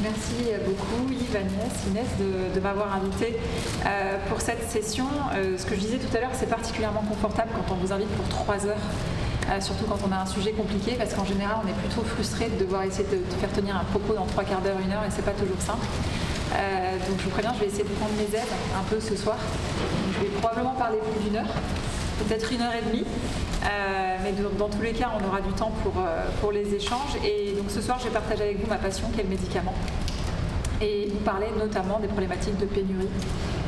Merci beaucoup Yves, Agnès, Inès de m'avoir invité pour cette session. Ce que je disais tout à l'heure, c'est particulièrement confortable quand on vous invite pour 3 heures, surtout quand on a un sujet compliqué, parce qu'en général on est plutôt frustré de devoir essayer de faire tenir un propos dans 3/4 d'heure, 1 heure, et c'est pas toujours simple. Donc je vous préviens, je vais essayer de prendre mes aides un peu ce soir. Je vais probablement parler plus d'1 heure, peut-être 1 heure et demie. Mais dans tous les cas, on aura du temps pour les échanges. Et donc ce soir, je vais partager avec vous ma passion, qui est le médicament. Et vous parler notamment des problématiques de pénurie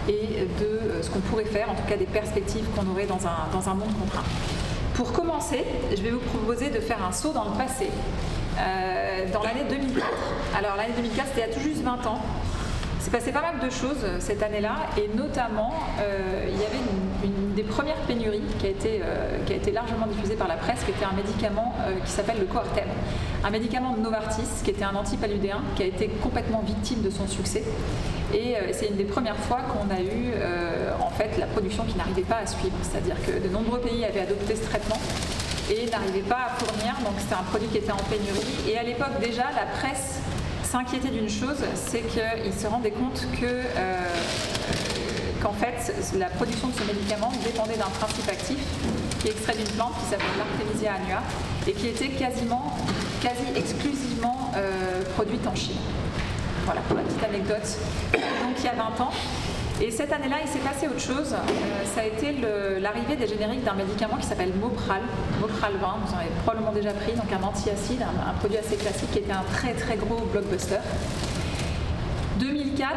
et de ce qu'on pourrait faire, en tout cas des perspectives qu'on aurait dans un monde contraint. Pour commencer, je vais vous proposer de faire un saut dans le passé, dans l'année 2004. Alors l'année 2004, c'était il y a tout juste 20 ans. Il s'est passé pas mal de choses cette année-là, et notamment il y avait une des premières pénuries qui a été largement diffusée par la presse, qui était un médicament qui s'appelle le Coartem, un médicament de Novartis qui était un antipaludéen qui a été complètement victime de son succès. Et c'est une des premières fois qu'on a eu en fait la production qui n'arrivait pas à suivre, c'est-à-dire que de nombreux pays avaient adopté ce traitement et n'arrivaient pas à fournir, donc c'était un produit qui était en pénurie. Et à l'époque déjà, la presse s'inquiéter d'une chose, c'est qu'ils se rendaient compte qu'en fait, la production de ce médicament dépendait d'un principe actif qui est extrait d'une plante qui s'appelle l'Artemisia annua et qui était quasi exclusivement produite en Chine. Voilà pour la petite anecdote. Donc il y a 20 ans. Et cette année-là, il s'est passé autre chose. Ça a été l'arrivée des génériques d'un médicament qui s'appelle Mopral 20, vous en avez probablement déjà pris, donc un antiacide, un produit assez classique qui était un très très gros blockbuster. 2004,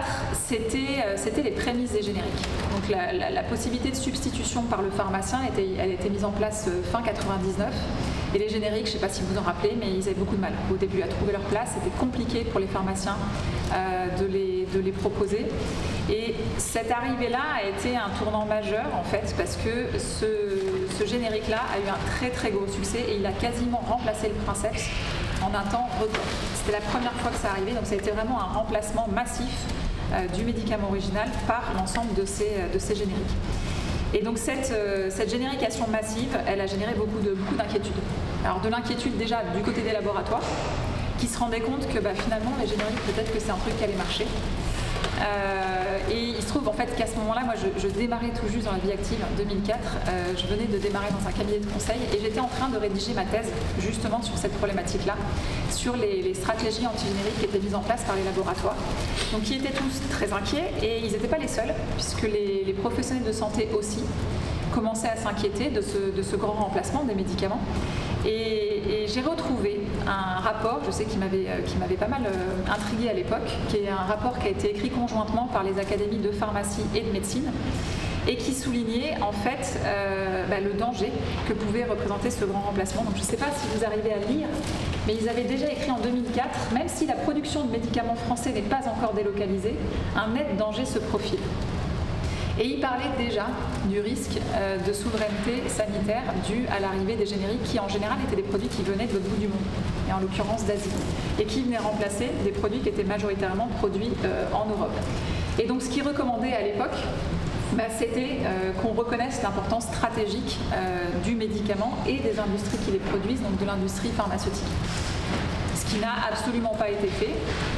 c'était les prémices des génériques. Donc la possibilité de substitution par le pharmacien, elle était mise en place fin 99. Et les génériques, je ne sais pas si vous vous en rappelez, mais ils avaient beaucoup de mal au début à trouver leur place. C'était compliqué pour les pharmaciens de les proposer. Et cette arrivée-là a été un tournant majeur, en fait, parce que ce générique-là a eu un très très gros succès et il a quasiment remplacé le Princeps en un temps record. C'était la première fois que ça arrivait, donc ça a été vraiment un remplacement massif du médicament original par l'ensemble de ces génériques. Et donc cette générication massive, elle a généré beaucoup d'inquiétudes. Alors de l'inquiétude déjà du côté des laboratoires, qui se rendaient compte que finalement les génériques, peut-être que c'est un truc qui allait marcher. Et il se trouve en fait qu'à ce moment-là, moi je démarrais tout juste dans la vie active, 2004, je venais de démarrer dans un cabinet de conseil et j'étais en train de rédiger ma thèse justement sur cette problématique-là, sur les stratégies antigénériques qui étaient mises en place par les laboratoires. Donc ils étaient tous très inquiets et ils n'étaient pas les seuls, puisque les professionnels de santé aussi commençaient à s'inquiéter de ce grand remplacement des médicaments. Et j'ai retrouvé un rapport, je sais qui m'avait pas mal intriguée à l'époque, qui est un rapport qui a été écrit conjointement par les académies de pharmacie et de médecine et qui soulignait en fait le danger que pouvait représenter ce grand remplacement. Donc je ne sais pas si vous arrivez à lire, mais ils avaient déjà écrit en 2004, même si la production de médicaments français n'est pas encore délocalisée, un net danger se profile. Et il parlait déjà du risque de souveraineté sanitaire dû à l'arrivée des génériques qui en général étaient des produits qui venaient de l'autre bout du monde, et en l'occurrence d'Asie, et qui venaient remplacer des produits qui étaient majoritairement produits en Europe. Et donc ce qu'il recommandait à l'époque, c'était qu'on reconnaisse l'importance stratégique du médicament et des industries qui les produisent, donc de l'industrie pharmaceutique. Ce qui n'a absolument pas été fait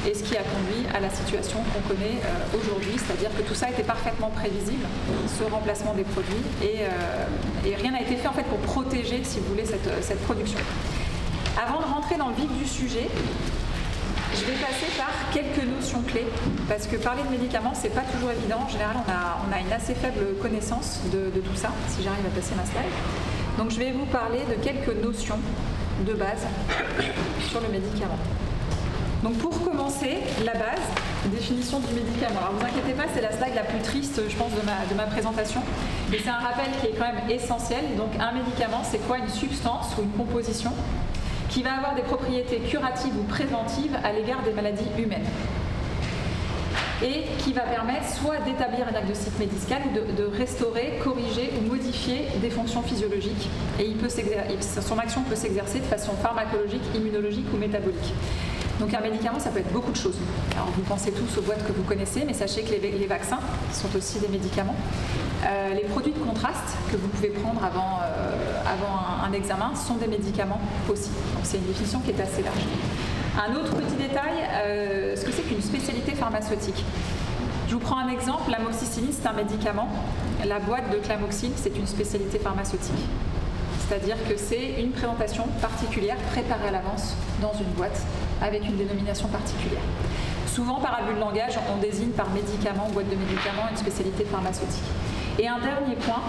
et ce qui a conduit à la situation qu'on connaît aujourd'hui, c'est-à-dire que tout ça était parfaitement prévisible, ce remplacement des produits, et rien n'a été fait en fait pour protéger, si vous voulez, cette production. Avant de rentrer dans le vif du sujet, je vais passer par quelques notions clés, parce que parler de médicaments, c'est pas toujours évident. En général, on a une assez faible connaissance de tout ça, si j'arrive à passer ma slide. Donc je vais vous parler de quelques notions de base sur le médicament. Donc pour commencer, la base, définition du médicament. Alors vous inquiétez pas, c'est la slide la plus triste, je pense, de ma présentation. Mais c'est un rappel qui est quand même essentiel. Donc un médicament, c'est quoi? Une substance ou une composition qui va avoir des propriétés curatives ou préventives à l'égard des maladies humaines. Et qui va permettre soit d'établir un diagnostic médical ou de restaurer, corriger ou modifier des fonctions physiologiques. Et son action peut s'exercer de façon pharmacologique, immunologique ou métabolique. Donc un médicament, ça peut être beaucoup de choses. Alors vous pensez tous aux boîtes que vous connaissez, mais sachez que les vaccins sont aussi des médicaments. Les produits de contraste que vous pouvez prendre avant un examen sont des médicaments aussi. Donc c'est une définition qui est assez large. Un autre petit détail, ce que c'est qu'une spécialité pharmaceutique. Je vous prends un exemple, l'amoxicilline, c'est un médicament. La boîte de Clamoxyl, c'est une spécialité pharmaceutique. C'est-à-dire que c'est une présentation particulière préparée à l'avance dans une boîte avec une dénomination particulière. Souvent, par abus de langage, on désigne par médicament, boîte de médicaments, une spécialité pharmaceutique. Et un dernier point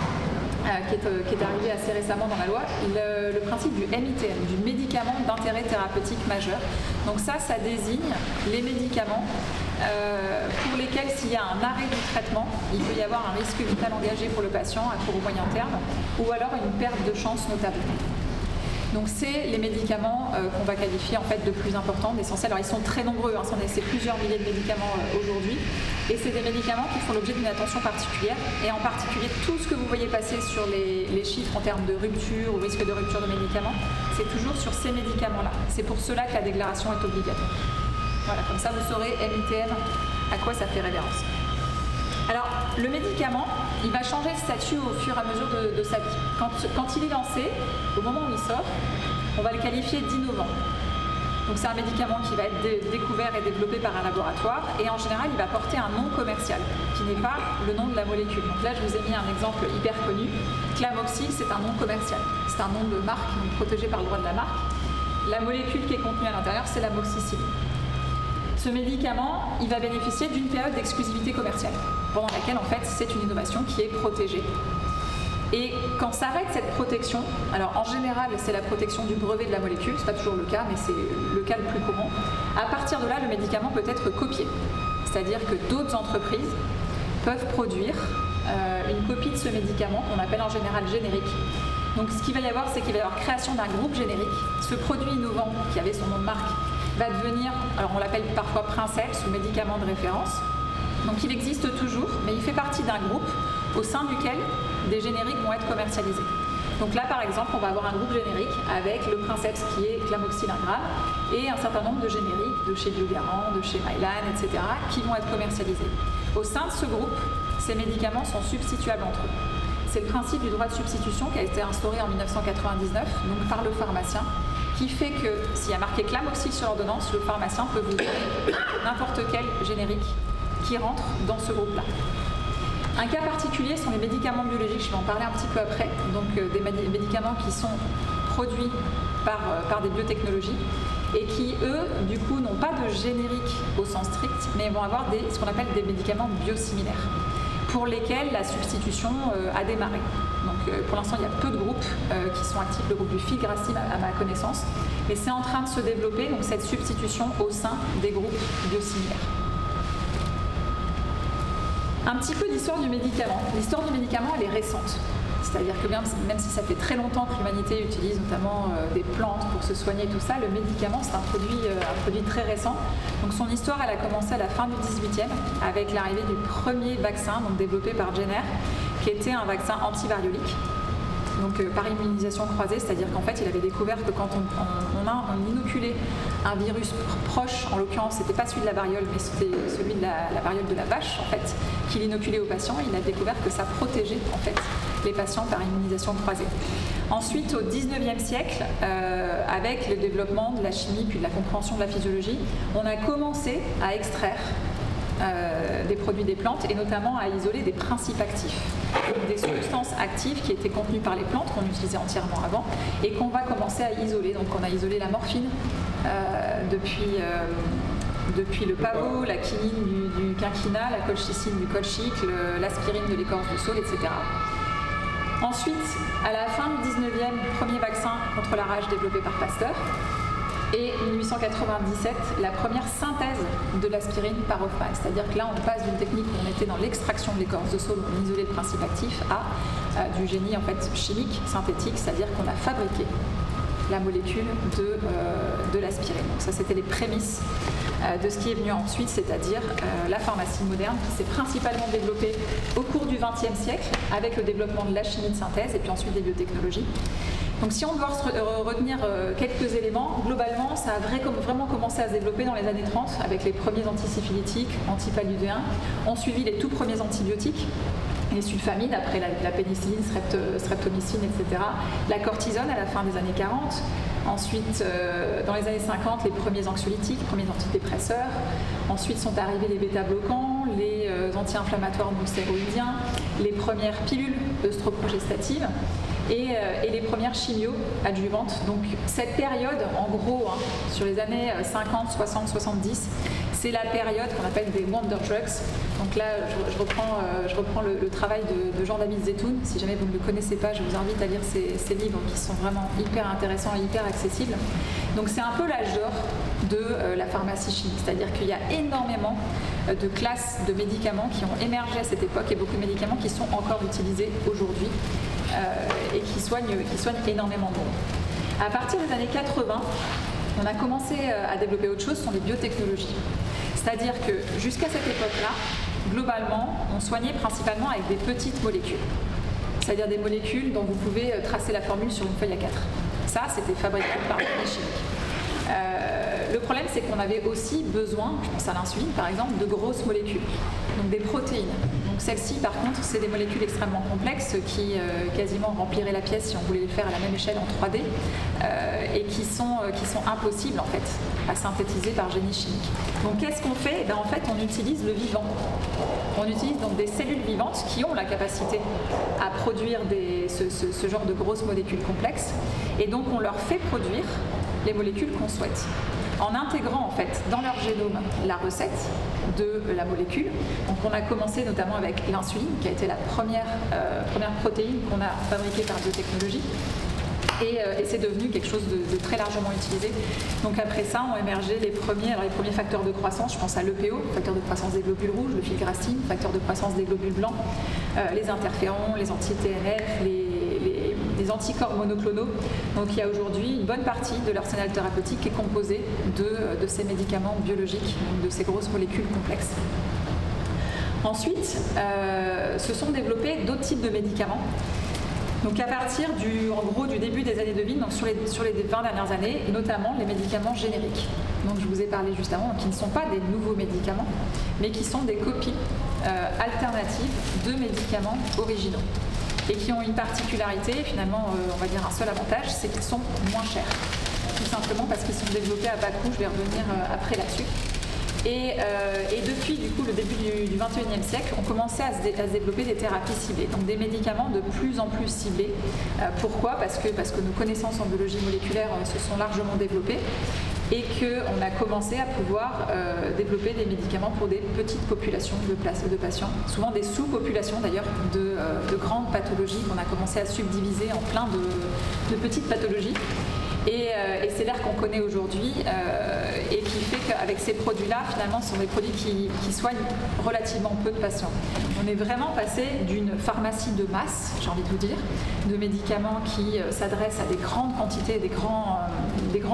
qui est arrivé assez récemment dans la loi, le principe du MITM, du médicament d'intérêt thérapeutique majeur. Donc ça désigne les médicaments pour lesquels s'il y a un arrêt du traitement, il peut y avoir un risque vital engagé pour le patient à court ou moyen terme, ou alors une perte de chance notable. Donc c'est les médicaments qu'on va qualifier en fait de plus importants, d'essentiels. Alors ils sont très nombreux, c'est plusieurs milliers de médicaments aujourd'hui, et c'est des médicaments qui font l'objet d'une attention particulière, et en particulier tout ce que vous voyez passer sur les chiffres en termes de rupture ou risque de rupture de médicaments, c'est toujours sur ces médicaments-là. C'est pour cela que la déclaration est obligatoire. Voilà, comme ça vous saurez MITM à quoi ça fait référence. Alors, le médicament, il va changer de statut au fur et à mesure de sa vie. Quand il est lancé, au moment où il sort, on va le qualifier d'innovant. Donc c'est un médicament qui va être découvert et développé par un laboratoire, et en général, il va porter un nom commercial, qui n'est pas le nom de la molécule. Donc là, je vous ai mis un exemple hyper connu. Clamoxyl, c'est un nom commercial. C'est un nom de marque, protégé par le droit de la marque. La molécule qui est contenue à l'intérieur, c'est l'amoxicilline. Ce médicament, il va bénéficier d'une période d'exclusivité commerciale, pendant laquelle, en fait, c'est une innovation qui est protégée. Et quand s'arrête cette protection, alors en général, c'est la protection du brevet de la molécule, c'est pas toujours le cas, mais c'est le cas le plus courant. À partir de là, le médicament peut être copié. C'est-à-dire que d'autres entreprises peuvent produire une copie de ce médicament, qu'on appelle en général générique. Donc ce qu'il va y avoir, c'est qu'il va y avoir création d'un groupe générique. Ce produit innovant, qui avait son nom de marque, va devenir, alors on l'appelle parfois Princeps ou médicament de référence. Donc il existe toujours, mais il fait partie d'un groupe au sein duquel des génériques vont être commercialisés. Donc là, par exemple, on va avoir un groupe générique avec le Princeps qui est Clamoxyl 1 gramme et un certain nombre de génériques de chez Biogarant, de chez Mylan, etc. qui vont être commercialisés. Au sein de ce groupe, ces médicaments sont substituables entre eux. C'est le principe du droit de substitution qui a été instauré en 1999 donc par le pharmacien, qui fait que s'il y a marqué Clamoxyl sur l'ordonnance, le pharmacien peut vous donner n'importe quel générique qui rentre dans ce groupe-là. Un cas particulier sont les médicaments biologiques, je vais en parler un petit peu après, donc des médicaments qui sont produits par des biotechnologies et qui, eux, du coup, n'ont pas de générique au sens strict, mais vont avoir ce qu'on appelle des médicaments biosimilaires, pour lesquels la substitution a démarré. Donc pour l'instant, il y a peu de groupes qui sont actifs, le groupe du filgrastim à ma connaissance, mais c'est en train de se développer, donc cette substitution au sein des groupes biosimilaires. Un petit peu d'histoire du médicament. L'histoire du médicament, elle est récente. C'est-à-dire que même si ça fait très longtemps que l'humanité utilise notamment des plantes pour se soigner et tout ça, le médicament, c'est un produit très récent. Donc son histoire, elle a commencé à la fin du 18e avec l'arrivée du premier vaccin donc développé par Jenner, qui était un vaccin antivariolique. Donc par immunisation croisée, c'est-à-dire qu'en fait, il avait découvert que quand on inoculait un virus proche, en l'occurrence, c'était pas celui de la variole, mais c'était celui de la variole de la vache, en fait, qu'il inoculait aux patients, il a découvert que ça protégeait, en fait, les patients par immunisation croisée. Ensuite, au 19e siècle, avec le développement de la chimie puis de la compréhension de la physiologie, on a commencé à extraire des produits des plantes et notamment à isoler des principes actifs, donc des substances actives qui étaient contenues par les plantes qu'on utilisait entièrement avant et qu'on va commencer à isoler. Donc on a isolé la morphine depuis le pavot, la quinine du quinquina, la colchicine du colchique, l'aspirine de l'écorce de saule, etc. Ensuite, à la fin du 19e, premier vaccin contre la rage développé par Pasteur. Et 1897, la première synthèse de l'aspirine par Hoffmann. C'est-à-dire que là, on passe d'une technique où on était dans l'extraction de l'écorce de saule, où on isolait le principe actif, à du génie en fait, chimique, synthétique, c'est-à-dire qu'on a fabriqué la molécule de l'aspirine. Donc ça, c'était les prémices de ce qui est venu ensuite, c'est-à-dire la pharmacie moderne, qui s'est principalement développée au cours du XXe siècle, avec le développement de la chimie de synthèse et puis ensuite des biotechnologies. Donc si on doit retenir quelques éléments, globalement, ça a vraiment commencé à se développer dans les années 30 avec les premiers antisyphilitiques, antipaludéens, ont suivi les tout premiers antibiotiques, les sulfamines, après la pénicilline, streptomycine, etc. La cortisone à la fin des années 40, Ensuite, dans les années 50, les premiers anxiolytiques, les premiers antidépresseurs. Ensuite sont arrivés les bêta-bloquants, les anti-inflammatoires non stéroïdiens, les premières pilules œstroprogestatives et les premières chimios adjuvantes. Donc cette période, en gros, sur les années 50, 60, 70, c'est la période qu'on appelle des wonder drugs. Donc là, je reprends le travail de Jean-David Zetoun. Si jamais vous ne le connaissez pas, je vous invite à lire ses livres qui sont vraiment hyper intéressants et hyper accessibles. Donc c'est un peu l'âge d'or de la pharmacie chimique, c'est-à-dire qu'il y a énormément de classes de médicaments qui ont émergé à cette époque et beaucoup de médicaments qui sont encore utilisés aujourd'hui et qui soignent énormément de monde. À partir des années 80, on a commencé à développer autre chose, ce sont les biotechnologies. C'est-à-dire que jusqu'à cette époque-là, globalement, on soignait principalement avec des petites molécules. C'est-à-dire des molécules dont vous pouvez tracer la formule sur une feuille A4. Ça, c'était fabriqué par les chimiques. Le problème, c'est qu'on avait aussi besoin, je pense à l'insuline par exemple, de grosses molécules, donc des protéines. Donc celles-ci, par contre, c'est des molécules extrêmement complexes qui quasiment rempliraient la pièce si on voulait les faire à la même échelle en 3D et qui sont impossibles en fait à synthétiser par génie chimique. Donc qu'est-ce qu'on fait ? En fait, on utilise le vivant. On utilise donc des cellules vivantes qui ont la capacité à produire ce genre de grosses molécules complexes et donc on leur fait produire les molécules qu'on souhaite, en intégrant en fait dans leur génome la recette de la molécule. Donc on a commencé notamment avec l'insuline, qui a été la première protéine qu'on a fabriquée par biotechnologie. Et c'est devenu quelque chose de très largement utilisé. Donc après ça, ont émergé les premiers facteurs de croissance. Je pense à l'EPO, facteur de croissance des globules rouges, le filgrastine, facteur de croissance des globules blancs, les interférons, les anti-TNF, les anticorps monoclonaux. Donc il y a aujourd'hui une bonne partie de l'arsenal thérapeutique qui est composée de ces médicaments biologiques, donc de ces grosses molécules complexes. Ensuite, se sont développés d'autres types de médicaments. Donc à partir du début des années 2000, donc sur les 20 dernières années, notamment les médicaments génériques. Donc je vous ai parlé juste avant, qui ne sont pas des nouveaux médicaments, mais qui sont des copies alternatives de médicaments originaux. Et qui ont une particularité, finalement, on va dire un seul avantage, c'est qu'ils sont moins chers. Tout simplement parce qu'ils sont développés à bas coût, je vais revenir après là-dessus. Et depuis du coup, le début du XXIe siècle, on commençait à se développer des thérapies ciblées, donc des médicaments de plus en plus ciblés. Pourquoi ? Parce que nos connaissances en biologie moléculaire se sont largement développées et qu'on a commencé à pouvoir développer des médicaments pour des petites populations de patients, souvent des sous-populations d'ailleurs de grandes pathologies qu'on a commencé à subdiviser en plein de petites pathologies. Et c'est l'air qu'on connaît aujourd'hui et qui fait qu'avec ces produits-là, finalement, ce sont des produits qui soignent relativement peu de patients. On est vraiment passé d'une pharmacie de masse, j'ai envie de vous dire, de médicaments qui s'adressent à des grandes quantités, des grands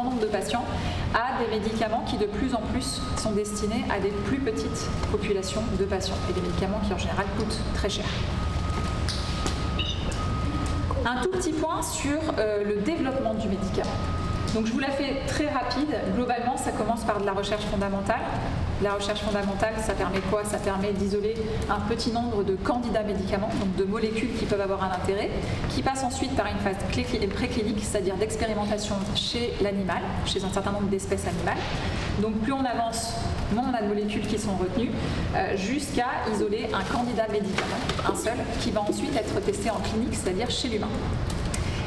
nombres de patients, à des médicaments qui de plus en plus sont destinés à des plus petites populations de patients et des médicaments qui en général coûtent très cher. Un tout petit point sur le développement du médicament. Donc je vous la fais très rapide. Globalement, ça commence par de la recherche fondamentale. La recherche fondamentale, ça permet quoi ? Ça permet d'isoler un petit nombre de candidats médicaments, donc de molécules qui peuvent avoir un intérêt, qui passent ensuite par une phase préclinique, c'est-à-dire d'expérimentation chez l'animal, chez un certain nombre d'espèces animales. Donc plus on avance, moins on a de molécules qui sont retenues, jusqu'à isoler un candidat médicament, un seul, qui va ensuite être testé en clinique, c'est-à-dire chez l'humain.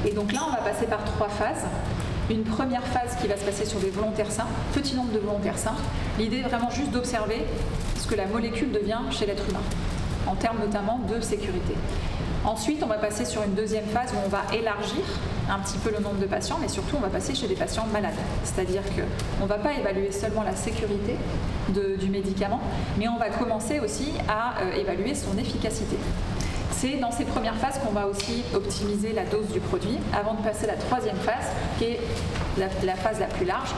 Et donc là, on va passer par 3 phases. Une première phase qui va se passer sur des volontaires sains, petit nombre de volontaires sains. L'idée est vraiment juste d'observer ce que la molécule devient chez l'être humain, en termes notamment de sécurité. Ensuite, on va passer sur une deuxième phase où on va élargir un petit peu le nombre de patients, mais surtout on va passer chez des patients malades. C'est-à-dire qu'on ne va pas évaluer seulement la sécurité du médicament, mais on va commencer aussi à évaluer son efficacité. C'est dans ces premières phases qu'on va aussi optimiser la dose du produit avant de passer à la troisième phase, qui est la phase la plus large,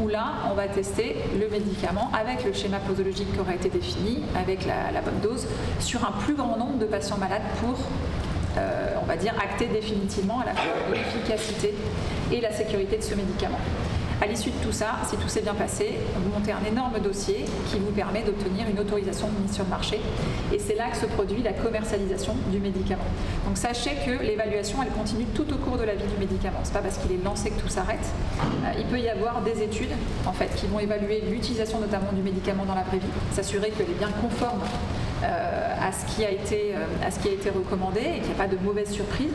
où là, on va tester le médicament avec le schéma posologique qui aura été défini, avec la bonne dose, sur un plus grand nombre de patients malades pour, on va dire, acter définitivement à la fois l'efficacité et la sécurité de ce médicament. À l'issue de tout ça, si tout s'est bien passé, vous montez un énorme dossier qui vous permet d'obtenir une autorisation de mise sur le marché. Et c'est là que se produit la commercialisation du médicament. Donc sachez que l'évaluation, elle continue tout au cours de la vie du médicament. Ce n'est pas parce qu'il est lancé que tout s'arrête. Il peut y avoir des études en fait, qui vont évaluer l'utilisation notamment du médicament dans la vraie vie, s'assurer qu'elle est bien conforme à ce qui a été recommandé et qu'il n'y a pas de mauvaises surprises.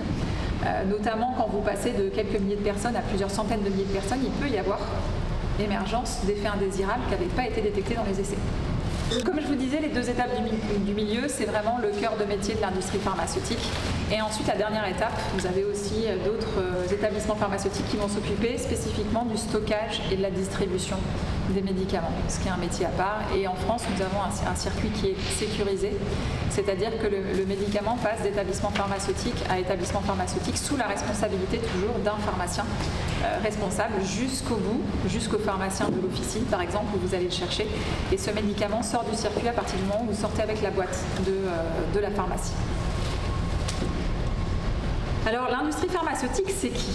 Notamment quand vous passez de quelques milliers de personnes à plusieurs centaines de milliers de personnes, il peut y avoir l'émergence d'effets indésirables qui n'avaient pas été détectés dans les essais. Comme je vous disais, les 2 étapes du milieu, c'est vraiment le cœur de métier de l'industrie pharmaceutique. Et ensuite, la dernière étape, vous avez aussi d'autres établissements pharmaceutiques qui vont s'occuper spécifiquement du stockage et de la distribution des médicaments, ce qui est un métier à part. Et en France, nous avons un circuit qui est sécurisé, c'est-à-dire que le médicament passe d'établissement pharmaceutique à établissement pharmaceutique sous la responsabilité toujours d'un pharmacien responsable jusqu'au bout, jusqu'au pharmacien de l'officine, par exemple, où vous allez le chercher. Et ce médicament sort du circuit à partir du moment où vous sortez avec la boîte de la pharmacie. Alors, l'industrie pharmaceutique, c'est qui ?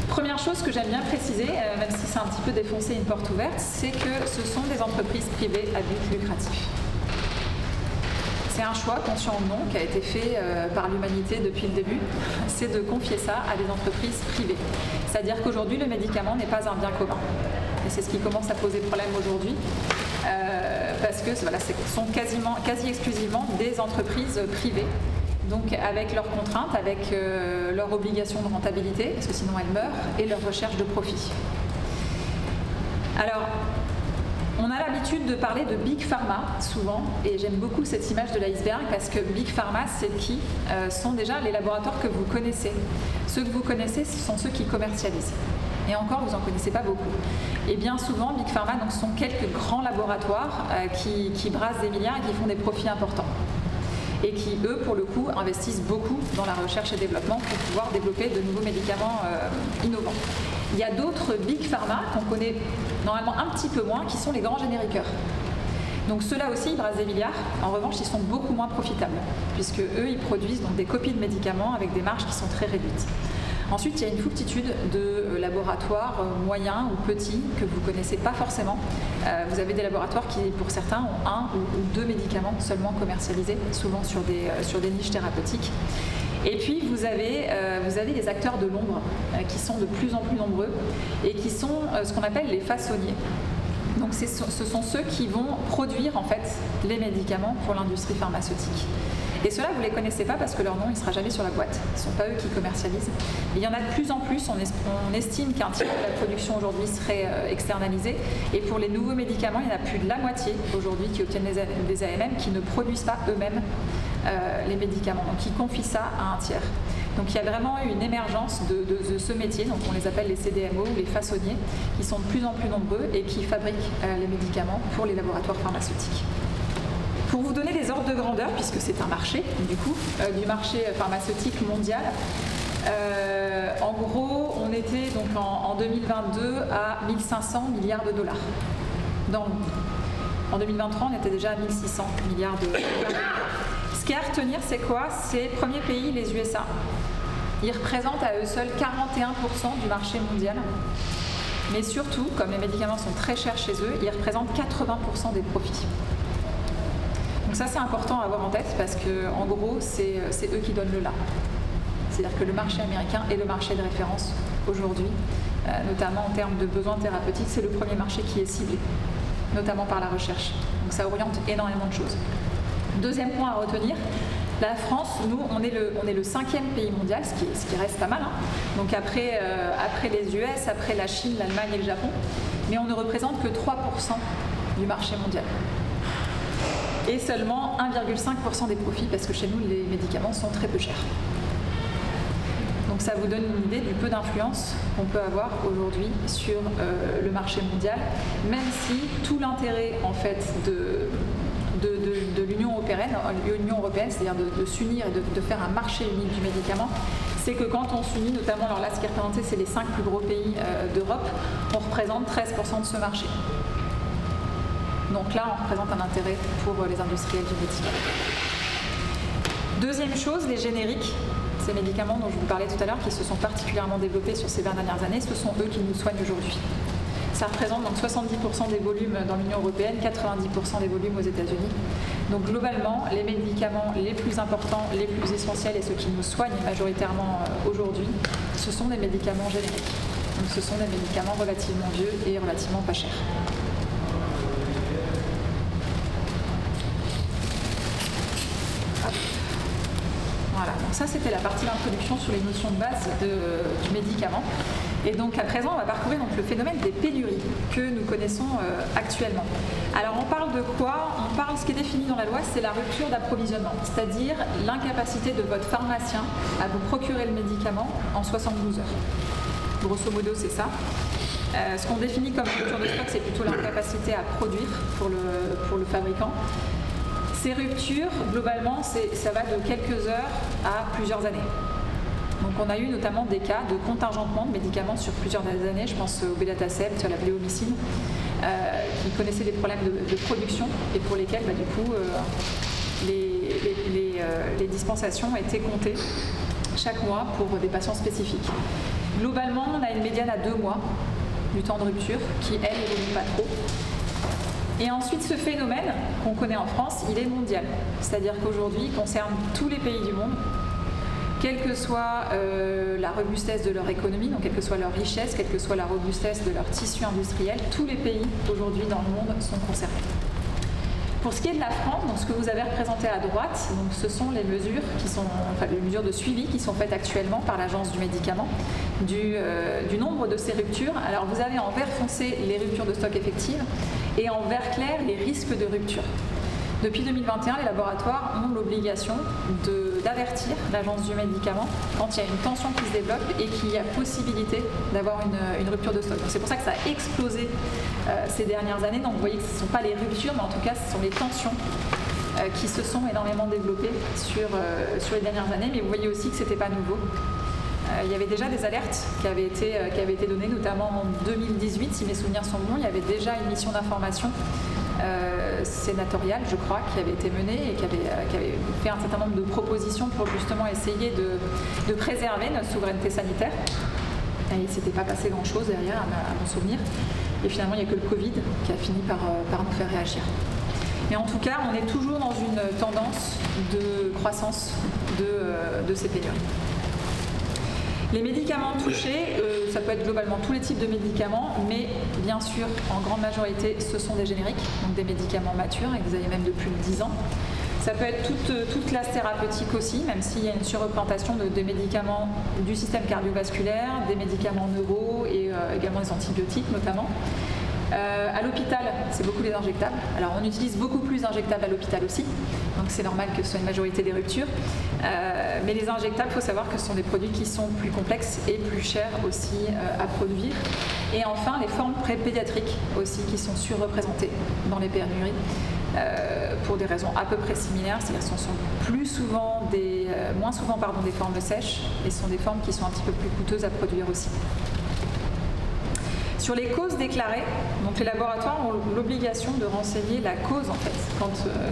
Première chose que j'aime bien préciser, même si c'est un petit peu défoncer une porte ouverte, c'est que ce sont des entreprises privées à but lucratif. C'est un choix, conscient ou non, qui a été fait par l'humanité depuis le début, c'est de confier ça à des entreprises privées. C'est-à-dire qu'aujourd'hui, le médicament n'est pas un bien commun. Et c'est ce qui commence à poser problème aujourd'hui, parce que voilà, ce sont quasi exclusivement des entreprises privées. Donc avec leurs contraintes, avec leurs obligations de rentabilité, parce que sinon elles meurent, et leur recherche de profit. Alors, on a l'habitude de parler de Big Pharma, souvent, et j'aime beaucoup cette image de l'iceberg, parce que Big Pharma, c'est qui sont déjà les laboratoires que vous connaissez. Ceux que vous connaissez, ce sont ceux qui commercialisent. Et encore, vous n'en connaissez pas beaucoup. Et bien souvent, Big Pharma, donc, sont quelques grands laboratoires qui brassent des milliards et qui font des profits importants. Et qui, eux, pour le coup, investissent beaucoup dans la recherche et développement pour pouvoir développer de nouveaux médicaments innovants. Il y a d'autres Big Pharma qu'on connaît normalement un petit peu moins, qui sont les grands génériqueurs. Donc ceux-là aussi, ils brassent des milliards. En revanche, ils sont beaucoup moins profitables, puisque eux, ils produisent donc des copies de médicaments avec des marges qui sont très réduites. Ensuite, il y a une foultitude de laboratoires moyens ou petits que vous ne connaissez pas forcément. Vous avez des laboratoires qui, pour certains, ont 1 ou 2 médicaments seulement commercialisés, souvent sur des niches thérapeutiques. Et puis, vous avez des acteurs de l'ombre qui sont de plus en plus nombreux et qui sont ce qu'on appelle les façonniers. Donc, ce sont ceux qui vont produire, en fait, les médicaments pour l'industrie pharmaceutique. Et ceux-là, vous ne les connaissez pas parce que leur nom, il ne sera jamais sur la boîte. Ce ne sont pas eux qui commercialisent. Et il y en a de plus en plus. On estime qu'un tiers de la production aujourd'hui serait externalisée. Et pour les nouveaux médicaments, il y en a plus de la moitié aujourd'hui qui obtiennent des AMM qui ne produisent pas eux-mêmes les médicaments. Donc, ils confient ça à un tiers. Donc, il y a vraiment eu une émergence de ce métier. Donc, on les appelle les CDMO ou les façonniers, qui sont de plus en plus nombreux et qui fabriquent les médicaments pour les laboratoires pharmaceutiques. Pour vous donner des ordres de grandeur, puisque c'est un marché, du coup, du marché pharmaceutique mondial, en gros, on était donc en 2022 à 1500 milliards de dollars dans le monde. En 2023, on était déjà à 1600 milliards de dollars. Ce qu'il y a à retenir, c'est quoi ? C'est le premier pays, les USA. Ils représentent à eux seuls 41% du marché mondial. Mais surtout, comme les médicaments sont très chers chez eux, ils représentent 80% des profits. Donc ça, c'est important à avoir en tête parce qu'en gros, c'est eux qui donnent le là. C'est-à-dire que le marché américain est le marché de référence aujourd'hui, notamment en termes de besoins thérapeutiques. C'est le premier marché qui est ciblé, notamment par la recherche. Donc ça oriente énormément de choses. Deuxième point à retenir, la France, nous, on est le 5e pays mondial, ce qui reste pas mal. Hein. Donc après les US, après la Chine, l'Allemagne et le Japon, mais on ne représente que 3% du marché mondial. Et seulement 1,5% des profits, parce que chez nous, les médicaments sont très peu chers. Donc ça vous donne une idée du peu d'influence qu'on peut avoir aujourd'hui sur le marché mondial, même si tout l'intérêt en fait de l'Union européenne, c'est-à-dire de s'unir et de faire un marché unique du médicament, c'est que quand on s'unit, notamment, alors là ce qui est représenté, c'est les 5 plus gros pays d'Europe, on représente 13% de ce marché. Donc là, on représente un intérêt pour les industriels du médicament. Deuxième chose, les génériques. Ces médicaments dont je vous parlais tout à l'heure, qui se sont particulièrement développés sur ces 20 dernières années, ce sont eux qui nous soignent aujourd'hui. Ça représente donc 70% des volumes dans l'Union européenne, 90% des volumes aux États-Unis. Donc globalement, les médicaments les plus importants, les plus essentiels et ceux qui nous soignent majoritairement aujourd'hui, ce sont des médicaments génériques. Donc ce sont des médicaments relativement vieux et relativement pas chers. Voilà, donc ça c'était la partie d'introduction sur les notions de base du médicament. Et donc à présent on va parcourir donc, le phénomène des pénuries que nous connaissons actuellement. Alors on parle de quoi ? On parle, ce qui est défini dans la loi, c'est la rupture d'approvisionnement, c'est-à-dire l'incapacité de votre pharmacien à vous procurer le médicament en 72 heures. Grosso modo c'est ça. Ce qu'on définit comme rupture de stock, c'est plutôt l'incapacité à produire pour le fabricant. Ces ruptures, globalement, ça va de quelques heures à plusieurs années. Donc on a eu notamment des cas de contingentement de médicaments sur plusieurs années. Je pense au Belatacept, à la bléomycine, qui connaissaient des problèmes de production et pour lesquels, du coup, les dispensations étaient comptées chaque mois pour des patients spécifiques. Globalement, on a une médiane à 2 mois du temps de rupture qui, elle, évolue pas trop. Et ensuite, ce phénomène qu'on connaît en France, il est mondial. C'est-à-dire qu'aujourd'hui, il concerne tous les pays du monde, quelle que soit la robustesse de leur économie, donc quelle que soit leur richesse, quelle que soit la robustesse de leur tissu industriel, tous les pays aujourd'hui dans le monde sont concernés. Pour ce qui est de la France, donc ce que vous avez représenté à droite, donc ce sont les mesures les mesures de suivi qui sont faites actuellement par l'Agence du médicament, du nombre de ces ruptures. Alors vous avez en vert foncé les ruptures de stock effectives et en vert clair les risques de rupture. Depuis 2021, les laboratoires ont l'obligation d'avertir l'Agence du médicament quand il y a une tension qui se développe et qu'il y a possibilité d'avoir une rupture de stock. Donc c'est pour ça que ça a explosé ces dernières années. Donc vous voyez que ce ne sont pas les ruptures, mais en tout cas ce sont les tensions qui se sont énormément développées sur les dernières années. Mais vous voyez aussi que ce n'était pas nouveau. Il y avait déjà des alertes qui avaient été données, notamment en 2018, si mes souvenirs sont bons. Il y avait déjà une mission d'information sénatoriale, je crois, qui avait été menée et qui avait fait un certain nombre de propositions pour justement essayer de préserver notre souveraineté sanitaire. Et il ne s'était pas passé grand-chose derrière, à mon souvenir. Et finalement, il n'y a que le Covid qui a fini par nous faire réagir. Mais en tout cas, on est toujours dans une tendance de croissance de ces pénuries. Les médicaments touchés, ça peut être globalement tous les types de médicaments, mais bien sûr, en grande majorité, ce sont des génériques, donc des médicaments matures, et vous avez même de plus de 10 ans. Ça peut être toute classe thérapeutique aussi, même s'il y a une surreprésentation de médicaments du système cardiovasculaire, des médicaments neuro et également des antibiotiques notamment. À l'hôpital, c'est beaucoup les injectables. Alors on utilise beaucoup plus d'injectables à l'hôpital aussi, donc c'est normal que ce soit une majorité des ruptures. Mais les injectables, il faut savoir que ce sont des produits qui sont plus complexes et plus chers aussi à produire. Et enfin, les formes pédiatriques aussi qui sont surreprésentées dans les pénuries pour des raisons à peu près similaires, c'est-à-dire que ce sont moins souvent des formes sèches et ce sont des formes qui sont un petit peu plus coûteuses à produire aussi. Sur les causes déclarées, donc les laboratoires ont l'obligation de renseigner la cause en fait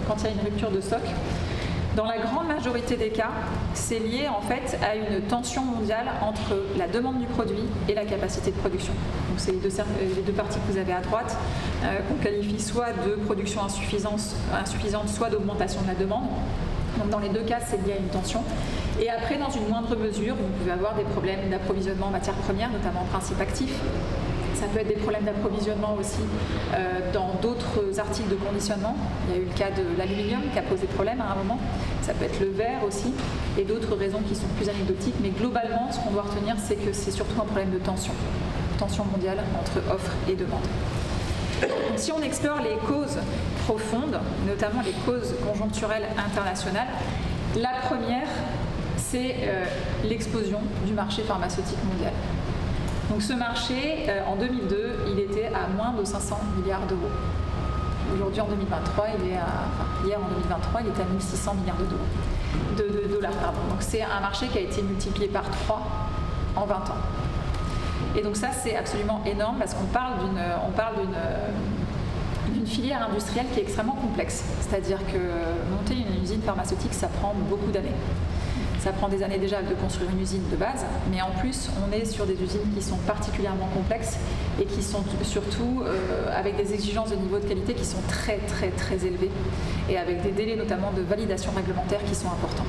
quand il y a une rupture de stock. Dans la grande majorité des cas, c'est lié en fait à une tension mondiale entre la demande du produit et la capacité de production. Donc c'est les deux parties que vous avez à droite qu'on qualifie soit de production insuffisante, soit d'augmentation de la demande. Donc dans les deux cas, c'est lié à une tension. Et après, dans une moindre mesure, vous pouvez avoir des problèmes d'approvisionnement en matières premières, notamment en principes actifs. Ça peut être des problèmes d'approvisionnement aussi dans d'autres articles de conditionnement. Il y a eu le cas de l'aluminium qui a posé problème à un moment. Ça peut être le verre aussi et d'autres raisons qui sont plus anecdotiques. Mais globalement, ce qu'on doit retenir, c'est que c'est surtout un problème de tension mondiale entre offre et demande. Donc, si on explore les causes profondes, notamment les causes conjoncturelles internationales, la première, c'est l'explosion du marché pharmaceutique mondial. Donc ce marché, en 2002, il était à moins de 500 milliards d'euros. Aujourd'hui, en 2023, hier en 2023, il était à 1600 milliards de dollars. Donc c'est un marché qui a été multiplié par 3 en 20 ans. Et donc ça, c'est absolument énorme parce qu'on parle d'une filière industrielle qui est extrêmement complexe. C'est-à-dire que monter une usine pharmaceutique, ça prend beaucoup d'années. Ça prend des années déjà de construire une usine de base, mais en plus, on est sur des usines qui sont particulièrement complexes et qui sont surtout avec des exigences de niveau de qualité qui sont très, très, très élevées et avec des délais notamment de validation réglementaire qui sont importants.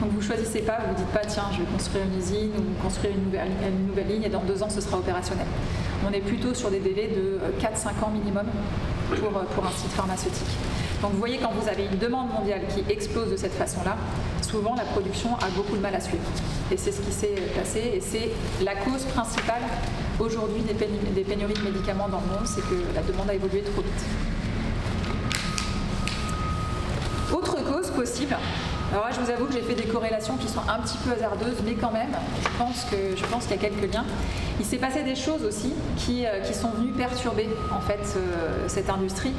Donc vous ne choisissez pas, vous ne dites pas tiens je vais construire une usine ou construire une nouvelle ligne et dans 2 ans ce sera opérationnel. On est plutôt sur des délais de 4-5 ans minimum pour un site pharmaceutique. Donc vous voyez quand vous avez une demande mondiale qui explose de cette façon-là, souvent la production a beaucoup de mal à suivre. Et c'est ce qui s'est passé et c'est la cause principale aujourd'hui des pénuries de médicaments dans le monde, c'est que la demande a évolué trop vite. Autre cause possible, alors là, je vous avoue que j'ai fait des corrélations qui sont un petit peu hasardeuses, mais quand même, je pense qu'il y a quelques liens. Il s'est passé des choses aussi qui sont venues perturber en fait cette industrie.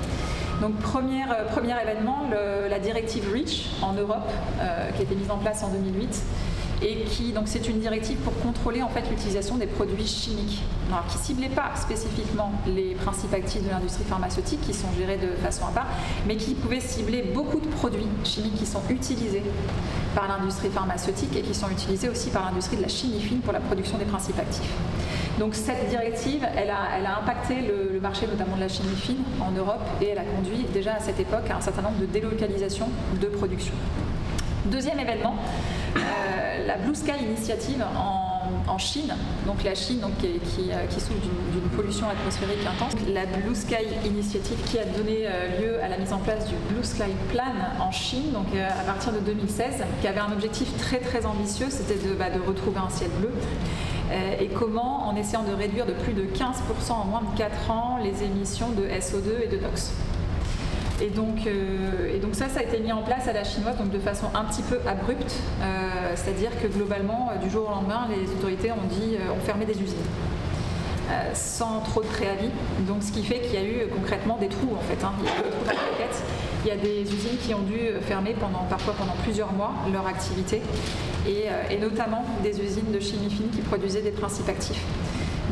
Donc premier événement, la directive REACH en Europe, qui a été mise en place en 2008. Et donc c'est une directive pour contrôler en fait l'utilisation des produits chimiques, alors qui ciblait pas spécifiquement les principes actifs de l'industrie pharmaceutique qui sont gérés de façon à part, mais qui pouvaient cibler beaucoup de produits chimiques qui sont utilisés par l'industrie pharmaceutique et qui sont utilisés aussi par l'industrie de la chimie fine pour la production des principes actifs. Donc cette directive, elle a impacté le marché notamment de la chimie fine en Europe et elle a conduit déjà à cette époque à un certain nombre de délocalisations de production. Deuxième événement, la Blue Sky Initiative en Chine, donc la Chine donc, qui souffre d'une pollution atmosphérique intense. La Blue Sky Initiative qui a donné lieu à la mise en place du Blue Sky Plan en Chine, donc à partir de 2016, qui avait un objectif très très ambitieux, c'était de retrouver un ciel bleu. Et comment, en essayant de réduire de plus de 15% en moins de 4 ans les émissions de SO2 et de NOx. Et donc ça a été mis en place à la chinoise donc de façon un petit peu abrupte, c'est-à-dire que globalement, du jour au lendemain, les autorités ont fermé des usines. Sans trop de préavis, donc ce qui fait qu'il y a eu concrètement des trous en fait, il y a eu des trous dans la raquette. Il y a des usines qui ont dû fermer parfois pendant plusieurs mois leur activité et notamment des usines de chimie fine qui produisaient des principes actifs.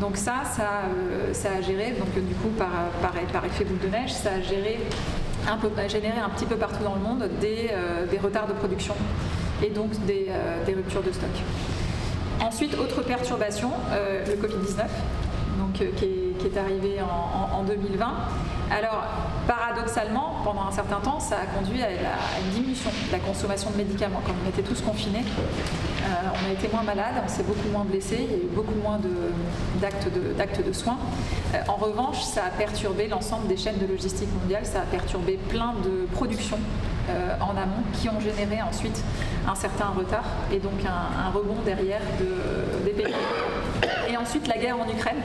Donc ça a géré, donc du coup par effet boule de neige, ça a généré un petit peu partout dans le monde des retards de production et donc des ruptures de stock. Ensuite, autre perturbation, le Covid-19, donc, qui est arrivé en 2020. Alors, paradoxalement, pendant un certain temps, ça a conduit à une diminution de la consommation de médicaments. Comme on était tous confinés, on a été moins malades, on s'est beaucoup moins blessés, il y a eu beaucoup moins d'actes de soins. En revanche, ça a perturbé l'ensemble des chaînes de logistique mondiale, ça a perturbé plein de productions en amont qui ont généré ensuite un certain retard et donc un rebond derrière des pays. Et ensuite, la guerre en Ukraine,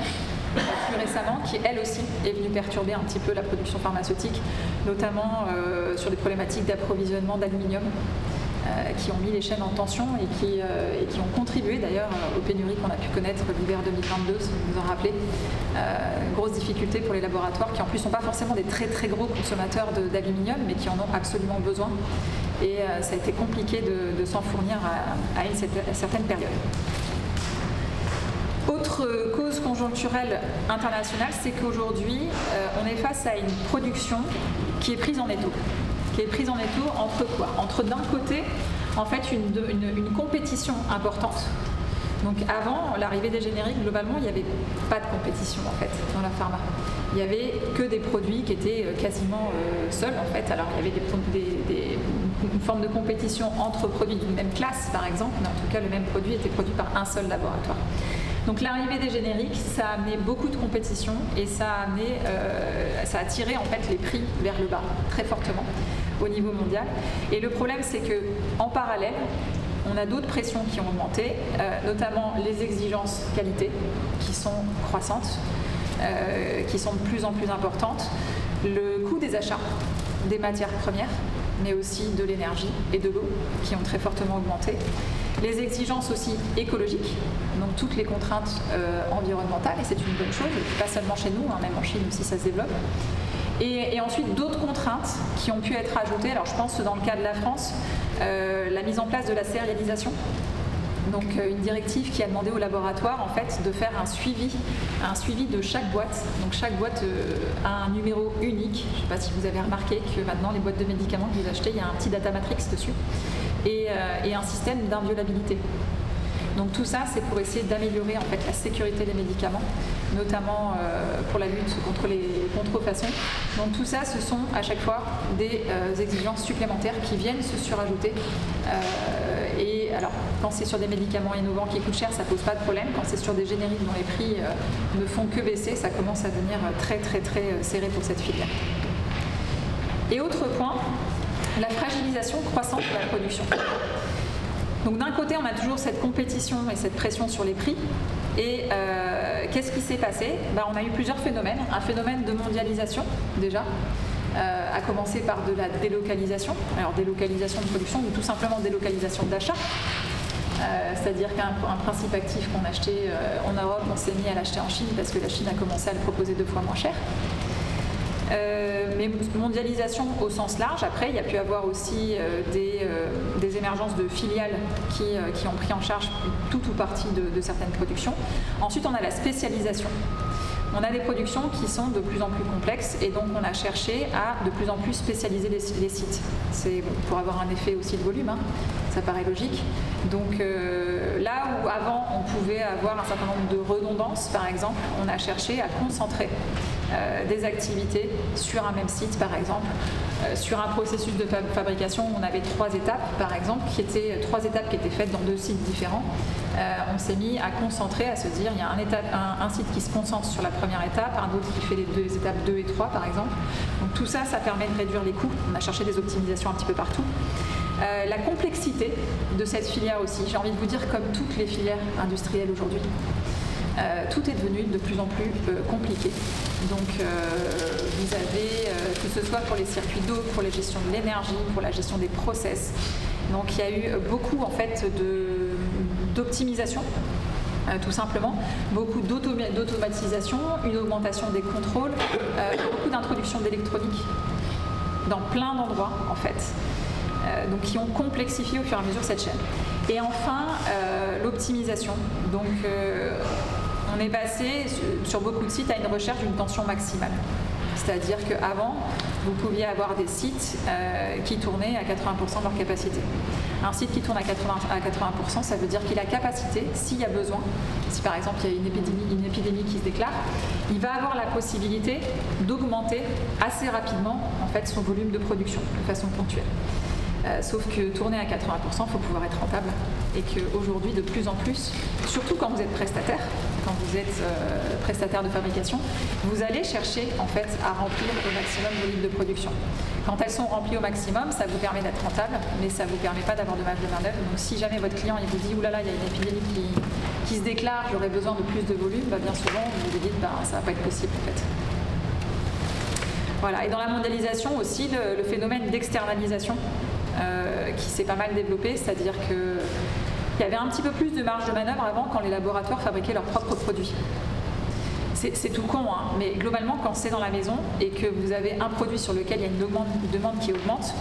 plus récemment, qui elle aussi est venue perturber un petit peu la production pharmaceutique, notamment sur des problématiques d'approvisionnement d'aluminium qui ont mis les chaînes en tension et qui ont contribué d'ailleurs aux pénuries qu'on a pu connaître l'hiver 2022, si vous vous en rappelez. Grosse difficulté pour les laboratoires qui en plus ne sont pas forcément des très très gros consommateurs d'aluminium mais qui en ont absolument besoin. Et ça a été compliqué de s'en fournir à une certaine période. Autre cause conjoncturelle internationale, c'est qu'aujourd'hui, on est face à une production qui est prise en étau. Qui est prise en étau entre quoi ? Entre d'un côté, en fait, une compétition importante. Donc avant l'arrivée des génériques, globalement, il n'y avait pas de compétition en fait dans la pharma. Il n'y avait que des produits qui étaient quasiment seuls en fait. Alors il y avait une forme de compétition entre produits d'une même classe par exemple, mais en tout cas le même produit était produit par un seul laboratoire. Donc l'arrivée des génériques, ça a amené beaucoup de compétition et ça a tiré en fait les prix vers le bas très fortement au niveau mondial. Et le problème, c'est que en parallèle, on a d'autres pressions qui ont augmenté, notamment les exigences qualité qui sont croissantes, qui sont de plus en plus importantes, le coût des achats des matières premières, mais aussi de l'énergie et de l'eau qui ont très fortement augmenté. Les exigences aussi écologiques, donc toutes les contraintes environnementales, et c'est une bonne chose, pas seulement chez nous, même en Chine aussi ça se développe. Et ensuite d'autres contraintes qui ont pu être ajoutées, alors je pense dans le cas de la France, la mise en place de la sérialisation, Donc une directive qui a demandé au laboratoire en fait de faire un suivi de chaque boîte. Donc chaque boîte a un numéro unique. Je ne sais pas si vous avez remarqué que maintenant les boîtes de médicaments que vous achetez, il y a un petit data matrix dessus et un système d'inviolabilité. Donc tout ça, c'est pour essayer d'améliorer en fait la sécurité des médicaments, notamment pour la lutte contre les contrefaçons. Donc tout ça, ce sont à chaque fois des exigences supplémentaires qui viennent se surajouter. Et alors, quand c'est sur des médicaments innovants qui coûtent cher, ça pose pas de problème. Quand c'est sur des génériques dont les prix ne font que baisser, ça commence à devenir très très très serré pour cette filière. Et autre point, la fragilisation croissante de la production. Donc d'un côté, on a toujours cette compétition et cette pression sur les prix. Et qu'est-ce qui s'est passé ? On a eu plusieurs phénomènes. Un phénomène de mondialisation, déjà, à commencer par de la délocalisation. Alors délocalisation de production ou tout simplement délocalisation d'achat. C'est-à-dire qu'un principe actif qu'on achetait en Europe, on s'est mis à l'acheter en Chine parce que la Chine a commencé à le proposer 2 fois moins cher. Mais mondialisation au sens large. Après, il y a pu avoir aussi des émergences de filiales qui ont pris en charge tout ou partie de certaines productions. Ensuite, on a la spécialisation. On a des productions qui sont de plus en plus complexes et donc on a cherché à de plus en plus spécialiser les sites. C'est pour avoir un effet aussi de volume, hein, ça paraît logique. Donc là où avant on pouvait avoir un certain nombre de redondances, par exemple, on a cherché à concentrer des activités sur un même site, par exemple, sur un processus de fabrication où on avait 3 étapes, par exemple, 3 étapes qui étaient faites dans 2 sites différents. On s'est mis à concentrer, à se dire, il y a un site qui se concentre sur la première étape, un autre qui fait les 2 étapes 2 et 3, par exemple. Donc tout ça, ça permet de réduire les coûts. On a cherché des optimisations un petit peu partout. La complexité de cette filière aussi, j'ai envie de vous dire comme toutes les filières industrielles aujourd'hui. Tout est devenu de plus en plus compliqué. Donc vous avez, que ce soit pour les circuits d'eau, pour la gestion de l'énergie, pour la gestion des process. Donc il y a eu beaucoup en fait d'optimisation, tout simplement, beaucoup d'automatisation, une augmentation des contrôles, beaucoup d'introduction d'électronique dans plein d'endroits en fait. Donc qui ont complexifié au fur et à mesure cette chaîne. Et enfin, l'optimisation. Donc on est passé sur beaucoup de sites à une recherche d'une tension maximale. C'est-à-dire qu'avant, vous pouviez avoir des sites qui tournaient à 80% de leur capacité. Un site qui tourne à 80%, ça veut dire qu'il a capacité, s'il y a besoin, si par exemple il y a une épidémie qui se déclare, il va avoir la possibilité d'augmenter assez rapidement en fait, son volume de production de façon ponctuelle. Sauf que tourner à 80%, il faut pouvoir être rentable. Et qu'aujourd'hui, de plus en plus, surtout quand vous êtes prestataire, prestataire de fabrication, vous allez chercher en fait à remplir au maximum vos lignes de production. Quand elles sont remplies au maximum, ça vous permet d'être rentable, mais ça ne vous permet pas d'avoir de marge de main-d'œuvre. Donc si jamais votre client il vous dit « oulala, il y a une épidémie qui se déclare, j'aurais besoin de plus de volume », bien souvent vous vous dites « ça ne va pas être possible en fait ». Voilà. Et dans la mondialisation aussi, le phénomène d'externalisation qui s'est pas mal développé, c'est-à-dire qu'il y avait un petit peu plus de marge de manœuvre avant quand les laboratoires fabriquaient leurs propres produits. C'est tout con, hein, mais globalement, quand c'est dans la maison et que vous avez un produit sur lequel il y a une demande qui augmente,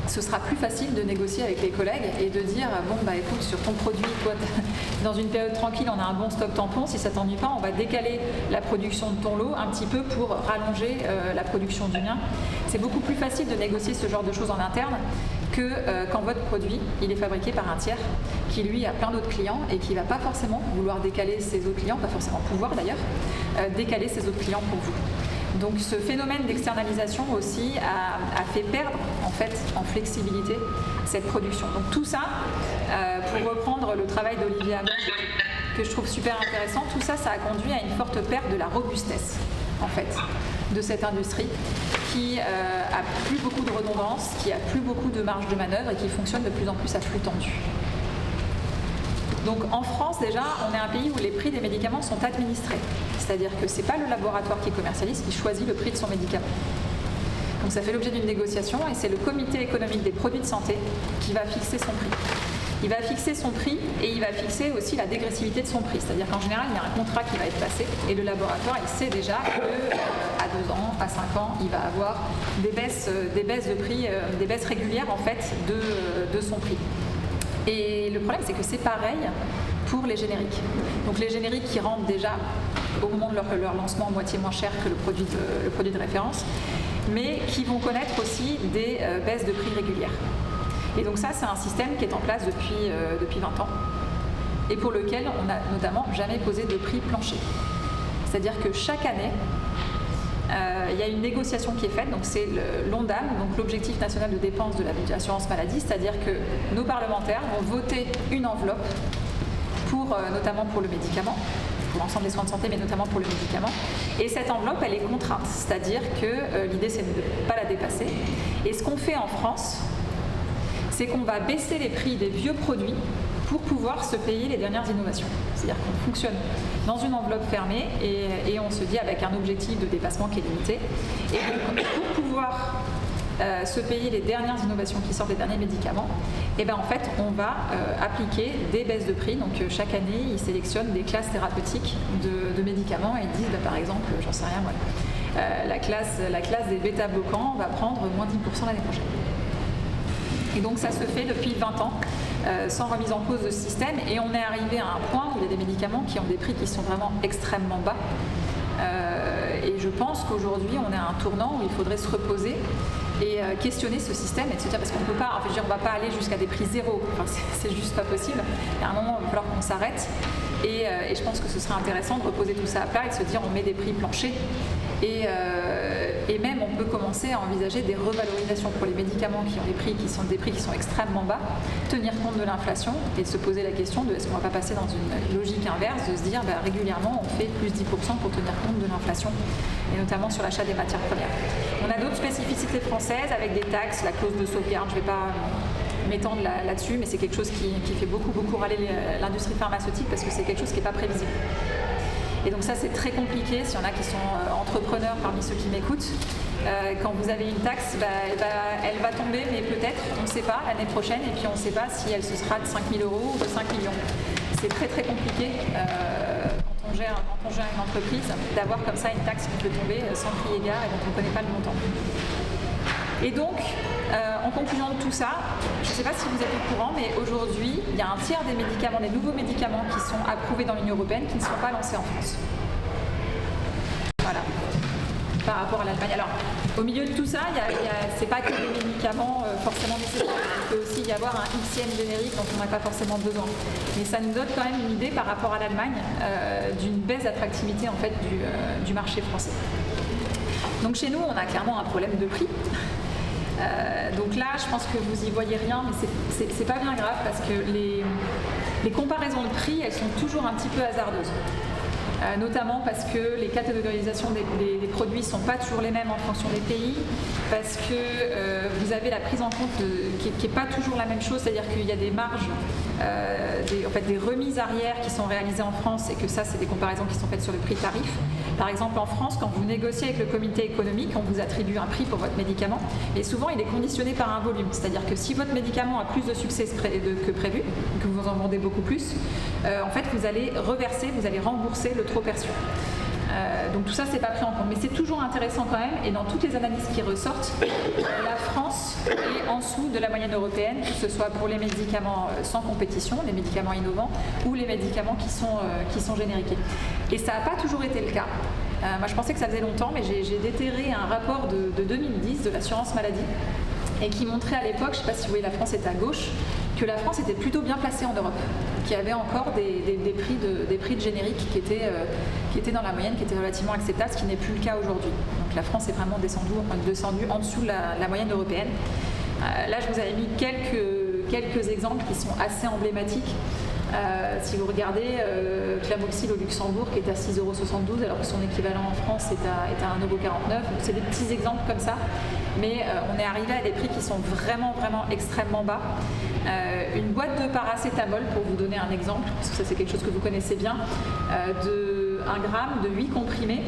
ce sera plus facile de négocier avec les collègues et de dire bon écoute, sur ton produit, toi dans une période tranquille on a un bon stock tampon, si ça t'ennuie pas on va décaler la production de ton lot un petit peu pour rallonger la production du mien. C'est beaucoup plus facile de négocier ce genre de choses en interne que quand votre produit il est fabriqué par un tiers qui lui a plein d'autres clients et qui va pas forcément vouloir décaler ses autres clients, pas forcément pouvoir d'ailleurs, décaler ses autres clients pour vous. Donc ce phénomène d'externalisation aussi a fait perdre en fait en flexibilité cette production. Donc tout ça, pour reprendre le travail d'Olivier Hamon, que je trouve super intéressant, tout ça, ça a conduit à une forte perte de la robustesse en fait de cette industrie qui a plus beaucoup de redondance, qui a plus beaucoup de marge de manœuvre et qui fonctionne de plus en plus à flux tendu. Donc en France déjà, on est un pays où les prix des médicaments sont administrés. C'est-à-dire que ce n'est pas le laboratoire qui commercialise qui choisit le prix de son médicament. Donc ça fait l'objet d'une négociation et c'est le comité économique des produits de santé qui va fixer son prix. Il va fixer son prix et il va fixer aussi la dégressivité de son prix. C'est-à-dire qu'en général, il y a un contrat qui va être passé et le laboratoire, il sait déjà qu'à 2 ans, à 5 ans, il va avoir des baisses de prix, des baisses régulières en fait de son prix. Et le problème, c'est que c'est pareil pour les génériques. Donc les génériques qui rentrent déjà au moment de leur lancement moitié moins cher que le produit de référence, mais qui vont connaître aussi des baisses de prix régulières. Et donc ça, c'est un système qui est en place depuis 20 ans et pour lequel on n'a notamment jamais posé de prix plancher. C'est-à-dire que chaque année, il y a une négociation qui est faite, donc c'est l'ONDAM, donc l'Objectif national de dépenses de l'assurance maladie, c'est-à-dire que nos parlementaires vont voter une enveloppe, notamment pour le médicament, pour l'ensemble des soins de santé, mais notamment pour le médicament. Et cette enveloppe, elle est contrainte, c'est-à-dire que l'idée, c'est de ne pas la dépasser. Et ce qu'on fait en France, c'est qu'on va baisser les prix des vieux produits pour pouvoir se payer les dernières innovations. C'est-à-dire qu'on fonctionne dans une enveloppe fermée et on se dit avec un objectif de dépassement qui est limité. Et donc, pour pouvoir se payer les dernières innovations qui sortent des derniers médicaments, et ben en fait, on va appliquer des baisses de prix. Donc chaque année, ils sélectionnent des classes thérapeutiques de médicaments et ils disent, par exemple, j'en sais rien moi, la classe des bêta-bloquants va prendre moins 10% l'année prochaine. Et donc ça se fait depuis 20 ans, sans remise en cause de ce système. Et on est arrivé à un point où il y a des médicaments qui ont des prix qui sont vraiment extrêmement bas. Et je pense qu'aujourd'hui, on est à un tournant où il faudrait se reposer et questionner ce système et de se dire, parce qu'on ne peut pas, on ne va pas aller jusqu'à des prix zéro, enfin, c'est juste pas possible. Il y a un moment, il va falloir qu'on s'arrête. Et je pense que ce serait intéressant de reposer tout ça à plat et de se dire, on met des prix planchers. Et même, on peut commencer à envisager des revalorisations pour les médicaments qui ont des prix qui sont extrêmement bas, tenir compte de l'inflation et de se poser la question de est-ce qu'on ne va pas passer dans une logique inverse, de se dire régulièrement on fait plus 10% pour tenir compte de l'inflation, et notamment sur l'achat des matières premières. On a d'autres spécificités françaises avec des taxes, la clause de sauvegarde, je ne vais pas m'étendre là-dessus, mais c'est quelque chose qui fait beaucoup râler l'industrie pharmaceutique parce que c'est quelque chose qui n'est pas prévisible. Et donc ça, c'est très compliqué. S'il y en a qui sont entrepreneurs parmi ceux qui m'écoutent, quand vous avez une taxe, elle va tomber, mais peut-être, on ne sait pas, l'année prochaine, et puis on ne sait pas si elle se sera de 5 000 € ou de 5 millions. C'est très compliqué quand on gère une entreprise d'avoir comme ça une taxe qui peut tomber sans crier gare et dont on ne connaît pas le montant. Et donc, en conclusion de tout ça, je ne sais pas si vous êtes au courant, mais aujourd'hui, il y a un tiers des médicaments, des nouveaux médicaments qui sont approuvés dans l'Union européenne qui ne sont pas lancés en France. Voilà, par rapport à l'Allemagne. Alors, au milieu de tout ça, c'est pas que des médicaments forcément nécessaires. Il peut aussi y avoir un XM générique dont on n'a pas forcément besoin. Mais ça nous donne quand même une idée par rapport à l'Allemagne d'une baisse d'attractivité en fait, du marché français. Donc chez nous, on a clairement un problème de prix. Donc là, je pense que vous y voyez rien, mais c'est pas bien grave parce que les comparaisons de prix, elles sont toujours un petit peu hasardeuses. Notamment parce que les catégorisations des produits ne sont pas toujours les mêmes en fonction des pays, parce que vous avez la prise en compte qui n'est pas toujours la même chose, c'est-à-dire qu'il y a des marges, des remises arrière qui sont réalisées en France, et que ça, c'est des comparaisons qui sont faites sur le prix tarif. Par exemple, en France, quand vous négociez avec le comité économique, on vous attribue un prix pour votre médicament, et souvent, il est conditionné par un volume. C'est-à-dire que si votre médicament a plus de succès que prévu, que vous en vendez beaucoup plus, en fait, vous allez rembourser le trop perçu. Donc tout ça, c'est pas pris en compte. Mais c'est toujours intéressant quand même, et dans toutes les analyses qui ressortent, la France est en dessous de la moyenne européenne, que ce soit pour les médicaments sans compétition, les médicaments innovants, ou les médicaments qui sont génériqués. Et ça n'a pas toujours été le cas. Moi, je pensais que ça faisait longtemps, mais j'ai déterré un rapport de 2010 de l'assurance maladie, et qui montrait à l'époque, je ne sais pas si vous voyez, la France est à gauche, que la France était plutôt bien placée en Europe, qu'il y avait encore des prix de générique qui étaient dans la moyenne, qui étaient relativement acceptables, ce qui n'est plus le cas aujourd'hui. Donc la France est vraiment descendue en dessous de la moyenne européenne. Là, je vous avais mis quelques exemples qui sont assez emblématiques. Si vous regardez Clamoxyl au Luxembourg qui est à 6,72 € alors que son équivalent en France est à 1,49 €. C'est des petits exemples comme ça, mais on est arrivé à des prix qui sont vraiment extrêmement bas. Une boîte de paracétamol, pour vous donner un exemple, parce que ça c'est quelque chose que vous connaissez bien, de 1 gramme de 8 comprimés.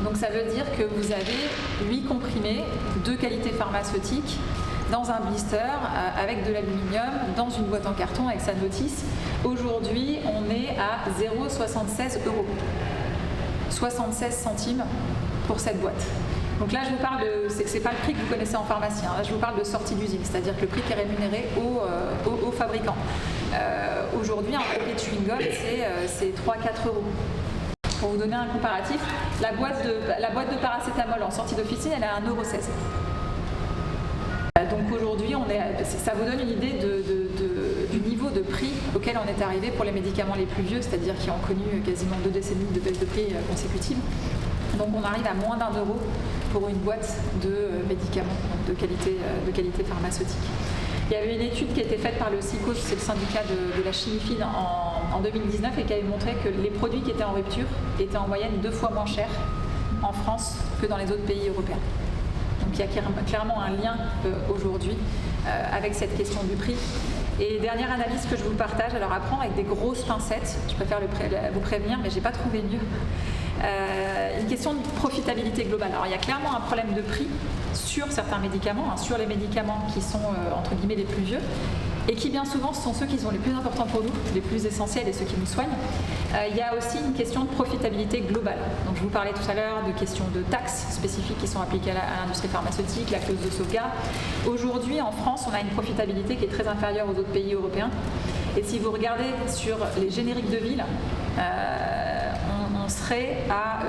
Donc ça veut dire que vous avez 8 comprimés de qualité pharmaceutique dans un blister avec de l'aluminium, dans une boîte en carton avec sa notice. Aujourd'hui, on est à 0,76 €. 76 centimes pour cette boîte. Donc là, je vous parle de, c'est pas le prix que vous connaissez en pharmacie, hein. Là, je vous parle de sortie d'usine, c'est-à-dire que le prix qui est rémunéré aux fabricants. Aujourd'hui, un paquet de chewing-gum, c'est 3-4 euros. Pour vous donner un comparatif, la boîte de paracétamol en sortie d'officine, elle est à 1,16 €. Donc aujourd'hui, ça vous donne une idée du niveau de prix auquel on est arrivé pour les médicaments les plus vieux, c'est-à-dire qui ont connu quasiment 2 décennies de baisse de prix consécutives. Donc on arrive à moins d'1 € pour une boîte de médicaments de qualité pharmaceutique. Il y avait une étude qui a été faite par le SICOS, c'est le syndicat de la chimie fine, en 2019 et qui avait montré que les produits qui étaient en rupture étaient en moyenne 2 fois moins chers en France que dans les autres pays européens. Donc il y a clairement un lien aujourd'hui avec cette question du prix. Et dernière analyse que je vous partage, alors à prendre avec des grosses pincettes, je préfère vous prévenir, mais je n'ai pas trouvé mieux. Une question de profitabilité globale. Alors il y a clairement un problème de prix sur certains médicaments, hein, sur les médicaments qui sont entre guillemets les plus vieux, et qui bien souvent sont ceux qui sont les plus importants pour nous, les plus essentiels et ceux qui nous soignent. Il y a aussi une question de profitabilité globale. Donc je vous parlais tout à l'heure de questions de taxes spécifiques qui sont appliquées à l'industrie pharmaceutique, la clause de sauvegarde. Aujourd'hui en France, on a une profitabilité qui est très inférieure aux autres pays européens. Et si vous regardez sur les génériques de ville, on serait à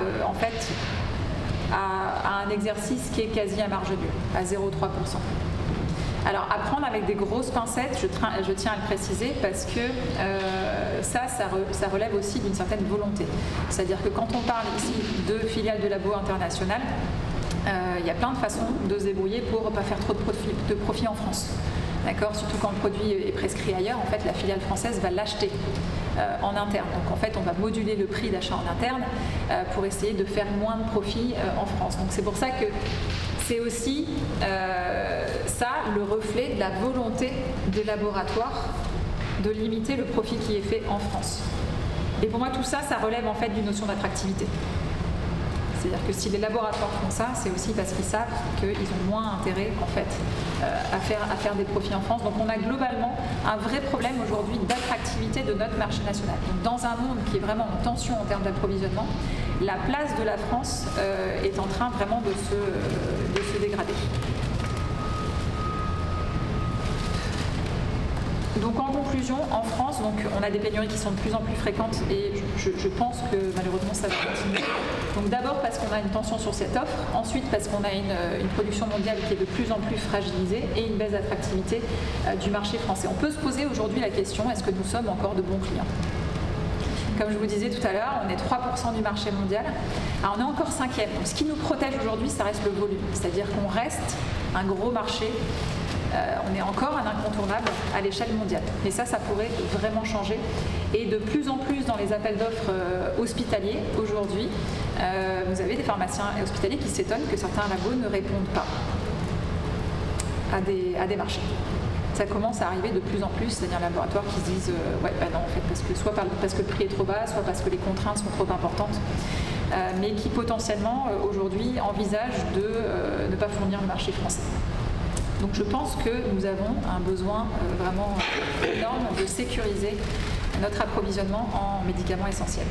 un exercice qui est quasi à marge nulle, à 0,3%. Alors, à prendre avec des grosses pincettes, je tiens à le préciser, parce que ça relève aussi d'une certaine volonté. C'est-à-dire que quand on parle ici de filiales de labo internationales, il y a plein de façons de se débrouiller pour ne pas faire trop de profit en France. D'accord ? Surtout quand le produit est prescrit ailleurs, en fait, la filiale française va l'acheter en interne. Donc en fait, on va moduler le prix d'achat en interne pour essayer de faire moins de profit en France. Donc c'est pour ça que c'est aussi ça le reflet de la volonté des laboratoires de limiter le profit qui est fait en France. Et pour moi, tout ça, ça relève en fait d'une notion d'attractivité. C'est-à-dire que si les laboratoires font ça, c'est aussi parce qu'ils savent qu'ils ont moins intérêt en fait à faire des profits en France. Donc on a globalement un vrai problème aujourd'hui d'attractivité de notre marché national. Donc dans un monde qui est vraiment en tension en termes d'approvisionnement, la place de la France est en train vraiment de se dégrader. Donc en conclusion, en France, donc, on a des pénuries qui sont de plus en plus fréquentes et je pense que malheureusement ça va continuer. Donc d'abord parce qu'on a une tension sur cette offre, ensuite parce qu'on a une production mondiale qui est de plus en plus fragilisée et une baisse d'attractivité du marché français. On peut se poser aujourd'hui la question, est-ce que nous sommes encore de bons clients ? Comme je vous disais tout à l'heure, on est 3% du marché mondial. Alors on est encore 5e. Donc ce qui nous protège aujourd'hui, ça reste le volume. C'est-à-dire qu'on reste un gros marché. On est encore un incontournable à l'échelle mondiale. Mais ça pourrait vraiment changer. Et de plus en plus dans les appels d'offres hospitaliers, aujourd'hui, vous avez des pharmaciens hospitaliers qui s'étonnent que certains labos ne répondent pas à des marchés. Ça commence à arriver de plus en plus, c'est-à-dire laboratoires qui se disent non en fait, parce que le prix est trop bas, soit parce que les contraintes sont trop importantes, mais qui potentiellement aujourd'hui envisagent de ne pas fournir le marché français. Donc je pense que nous avons un besoin vraiment énorme de sécuriser notre approvisionnement en médicaments essentiels.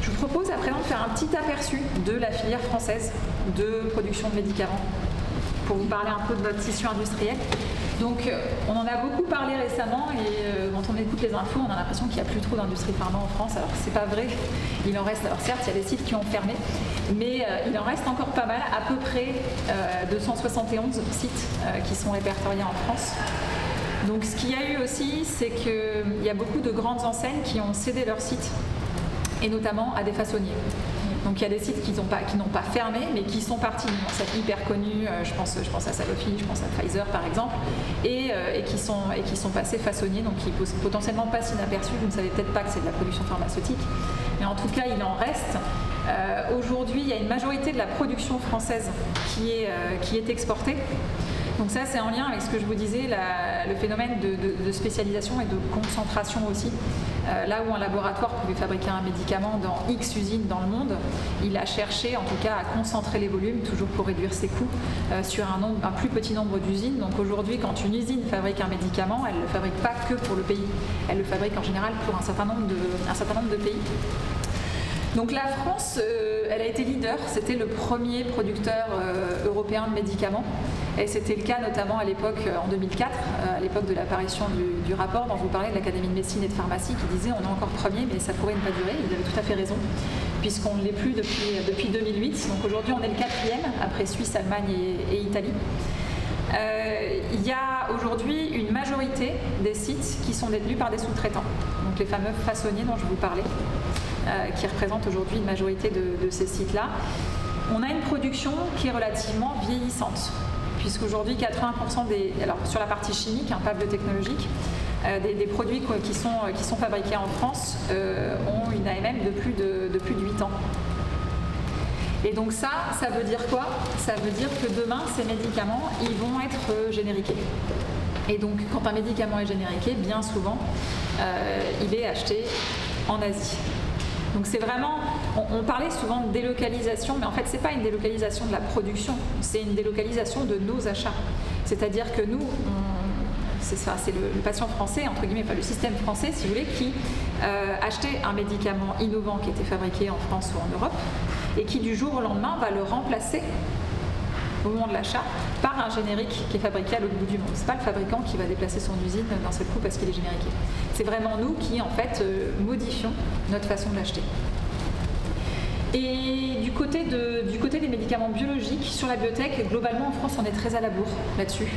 Je vous propose à présent de faire un petit aperçu de la filière française de production de médicaments pour vous parler un peu de notre tissu industriel. Donc on en a beaucoup parlé récemment et quand on écoute les infos, on a l'impression qu'il n'y a plus trop d'industrie pharma en France. Alors c'est pas vrai, il en reste, alors certes il y a des sites qui ont fermé, mais il en reste encore pas mal, à peu près 271 sites qui sont répertoriés en France. Donc ce qu'il y a eu aussi, c'est qu'il y a beaucoup de grandes enseignes qui ont cédé leurs sites, et notamment à des façonniers. Donc il y a des sites qui n'ont pas fermé, mais qui sont partis. C'est hyper connu, je pense à Sanofi, je pense à Pfizer par exemple, et qui sont passés façonniers, donc qui potentiellement passent inaperçus. Vous ne savez peut-être pas que c'est de la production pharmaceutique, mais en tout cas il en reste. Aujourd'hui, il y a une majorité de la production française qui est exportée. Donc ça, c'est en lien avec ce que je vous disais, le phénomène de spécialisation et de concentration aussi. Là où un laboratoire pouvait fabriquer un médicament dans X usines dans le monde, il a cherché en tout cas à concentrer les volumes, toujours pour réduire ses coûts, sur un plus petit nombre d'usines. Donc aujourd'hui, quand une usine fabrique un médicament, elle ne le fabrique pas que pour le pays. Elle le fabrique en général pour un certain nombre de pays. Donc la France, elle a été leader, c'était le premier producteur européen de médicaments. Et c'était le cas notamment à l'époque, en 2004, à l'époque de l'apparition du rapport dont je vous parlais de l'Académie de médecine et de pharmacie, qui disait on est encore premier, mais ça pourrait ne pas durer. Ils avaient tout à fait raison, puisqu'on ne l'est plus depuis 2008. Donc aujourd'hui, on est le 4e, après Suisse, Allemagne et Italie. Il y a aujourd'hui une majorité des sites qui sont détenus par des sous-traitants, donc les fameux façonniers dont je vous parlais, qui représentent aujourd'hui une majorité de ces sites-là. On a une production qui est relativement vieillissante, puisqu'aujourd'hui 80% alors sur la partie chimique, pas biotechnologique, des produits qui sont fabriqués en France ont une AMM de plus de 8 ans. Et donc ça veut dire quoi? Ça veut dire que demain, ces médicaments, ils vont être génériqués. Et donc, quand un médicament est génériqué, bien souvent, il est acheté en Asie. Donc c'est vraiment, on parlait souvent de délocalisation, mais en fait, c'est pas une délocalisation de la production, c'est une délocalisation de nos achats. C'est-à-dire que nous, c'est ça, c'est le patient français, entre guillemets, enfin le système français, si vous voulez, qui achetait un médicament innovant qui était fabriqué en France ou en Europe, et qui du jour au lendemain va le remplacer au moment de l'achat par un générique qui est fabriqué à l'autre bout du monde. C'est pas le fabricant qui va déplacer son usine d'un seul coup parce qu'il est génériqué. C'est vraiment nous qui en fait modifions notre façon de l'acheter. Et du côté des médicaments biologiques, sur la biotech, globalement en France on est très à la bourre là-dessus.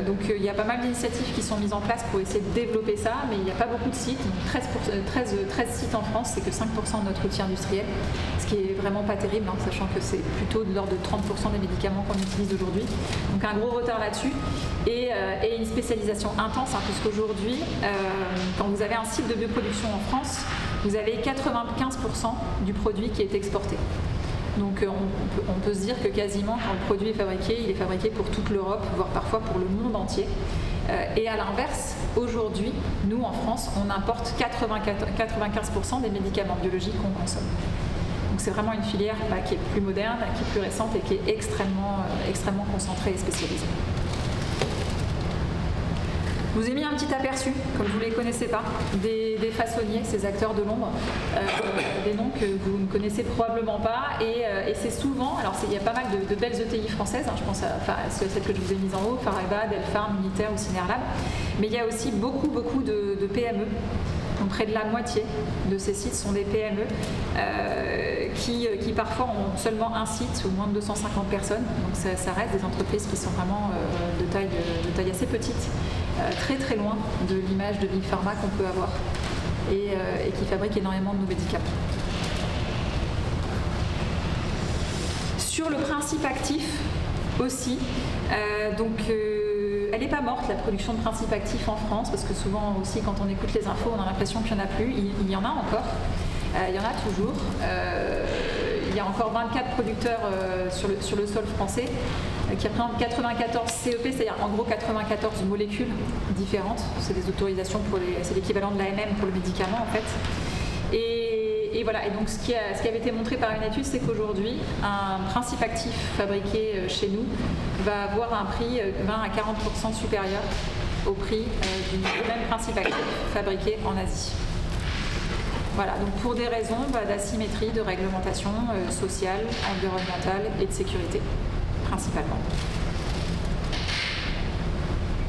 Donc il y a pas mal d'initiatives qui sont mises en place pour essayer de développer ça, mais il n'y a pas beaucoup de sites. Donc 13 sites en France, c'est que 5% de notre outil industriel, ce qui est vraiment pas terrible, sachant que c'est plutôt de l'ordre de 30% des médicaments qu'on utilise aujourd'hui. Donc un gros retard là-dessus et une spécialisation intense, puisqu'aujourd'hui, quand vous avez un site de bioproduction en France, vous avez 95% du produit qui est exporté. Donc on peut se dire que quasiment quand le produit est fabriqué, il est fabriqué pour toute l'Europe, voire parfois pour le monde entier. Et à l'inverse, aujourd'hui, nous en France, on importe 95% des médicaments biologiques qu'on consomme. Donc c'est vraiment une filière qui est plus moderne, qui est plus récente et qui est extrêmement concentrée et spécialisée. Je vous ai mis un petit aperçu, comme vous ne les connaissez pas, des façonniers, ces acteurs de l'ombre, des noms que vous ne connaissez probablement pas. Et c'est souvent, alors il y a pas mal de belles ETI françaises, je pense à celle que je vous ai mise en haut, Fareva, Delpharm, Unitaire ou Synerlab, mais il y a aussi beaucoup de PME. Donc près de la moitié de ces sites sont des PME qui parfois ont seulement un site ou moins de 250 personnes. Donc ça reste des entreprises qui sont vraiment de taille assez petite, très très loin de l'image de Big Pharma qu'on peut avoir et qui fabriquent énormément de nos médicaments. Sur le principe actif aussi, elle n'est pas morte, la production de principes actifs en France, parce que souvent aussi quand on écoute les infos, on a l'impression qu'il n'y en a plus. Il y en a encore, il y en a toujours. Il y a encore 24 producteurs sur le sol français qui représentent 94 CEP, c'est-à-dire en gros 94 molécules différentes. C'est des autorisations, c'est l'équivalent de l'AMM pour le médicament en fait. Et voilà, et donc ce qui avait été montré par une étude, c'est qu'aujourd'hui, un principe actif fabriqué chez nous va avoir un prix 20 à 40% supérieur au prix du même principe actif fabriqué en Asie. Voilà, donc pour des raisons d'asymétrie, de réglementation sociale, environnementale et de sécurité, principalement.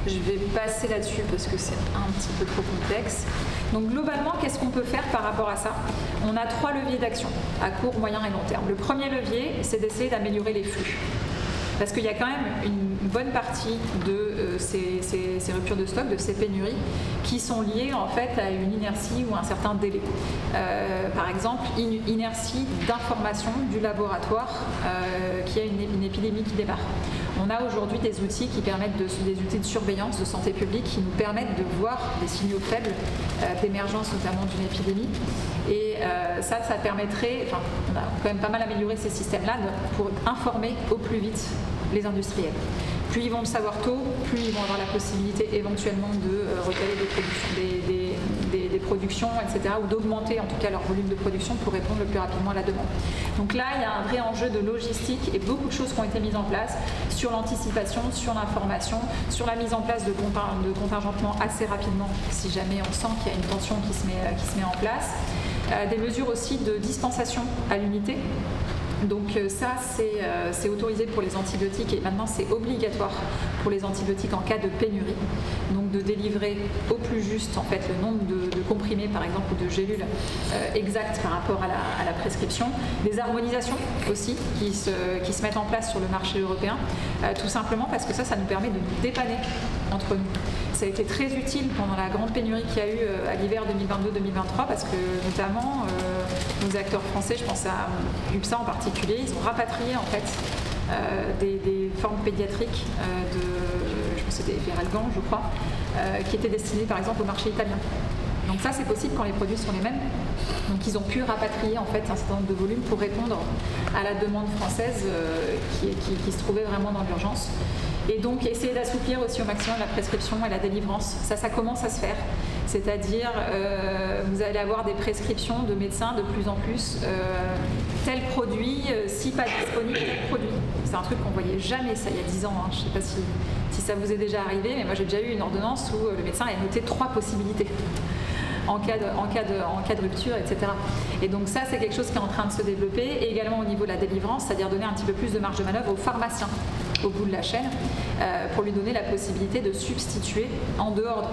Je vais passer là-dessus parce que c'est un petit peu trop complexe. Donc globalement, qu'est-ce qu'on peut faire par rapport à ça? On a 3 leviers d'action, à court, moyen et long terme. Le premier levier, c'est d'essayer d'améliorer les flux. Parce qu'il y a quand même une bonne partie de ces ruptures de stock, de ces pénuries, qui sont liées en fait à une inertie ou un certain délai. Par exemple, une inertie d'information du laboratoire qui a une épidémie qui démarre. On a aujourd'hui des outils qui permettent des outils de surveillance de santé publique qui nous permettent de voir des signaux faibles d'émergence notamment d'une épidémie. Et ça permettrait, on a quand même pas mal amélioré ces systèmes-là pour informer au plus vite les industriels. Plus ils vont le savoir tôt, plus ils vont avoir la possibilité éventuellement de recaler des productions, etc., ou d'augmenter en tout cas leur volume de production pour répondre le plus rapidement à la demande. Donc là, il y a un vrai enjeu de logistique et beaucoup de choses qui ont été mises en place sur l'anticipation, sur l'information, sur la mise en place de contingentement assez rapidement si jamais on sent qu'il y a une tension qui se met en place. Des mesures aussi de dispensation à l'unité. Donc ça, c'est autorisé pour les antibiotiques et maintenant c'est obligatoire pour les antibiotiques en cas de pénurie. Donc de délivrer au plus juste en fait le nombre de comprimés par exemple ou de gélules exactes par rapport à la prescription. Des harmonisations aussi qui se mettent en place sur le marché européen, tout simplement parce que ça nous permet de nous dépanner entre nous. Ça a été très utile pendant la grande pénurie qu'il y a eu à l'hiver 2022-2023 parce que notamment nos acteurs français, je pense à UPSA en particulier, ils ont rapatrié en fait des formes pédiatriques je pense que c'était Feralgan, je crois, qui étaient destinées par exemple au marché italien. Donc ça c'est possible quand les produits sont les mêmes. Donc ils ont pu rapatrier en fait un certain nombre de volumes pour répondre à la demande française qui se trouvait vraiment dans l'urgence. Et donc essayer d'assouplir aussi au maximum la prescription et la délivrance. Ça commence à se faire. C'est-à-dire, vous allez avoir des prescriptions de médecins de plus en plus. Tel produit, si pas disponible, tel produit. C'est un truc qu'on ne voyait jamais ça il y a 10 ans. Hein. Je ne sais pas si ça vous est déjà arrivé, mais moi j'ai déjà eu une ordonnance où le médecin a noté 3 possibilités. En cas de rupture, etc. Et donc ça, c'est quelque chose qui est en train de se développer, et également au niveau de la délivrance, c'est-à-dire donner un petit peu plus de marge de manœuvre aux pharmaciens au bout de la chaîne, pour lui donner la possibilité de substituer en dehors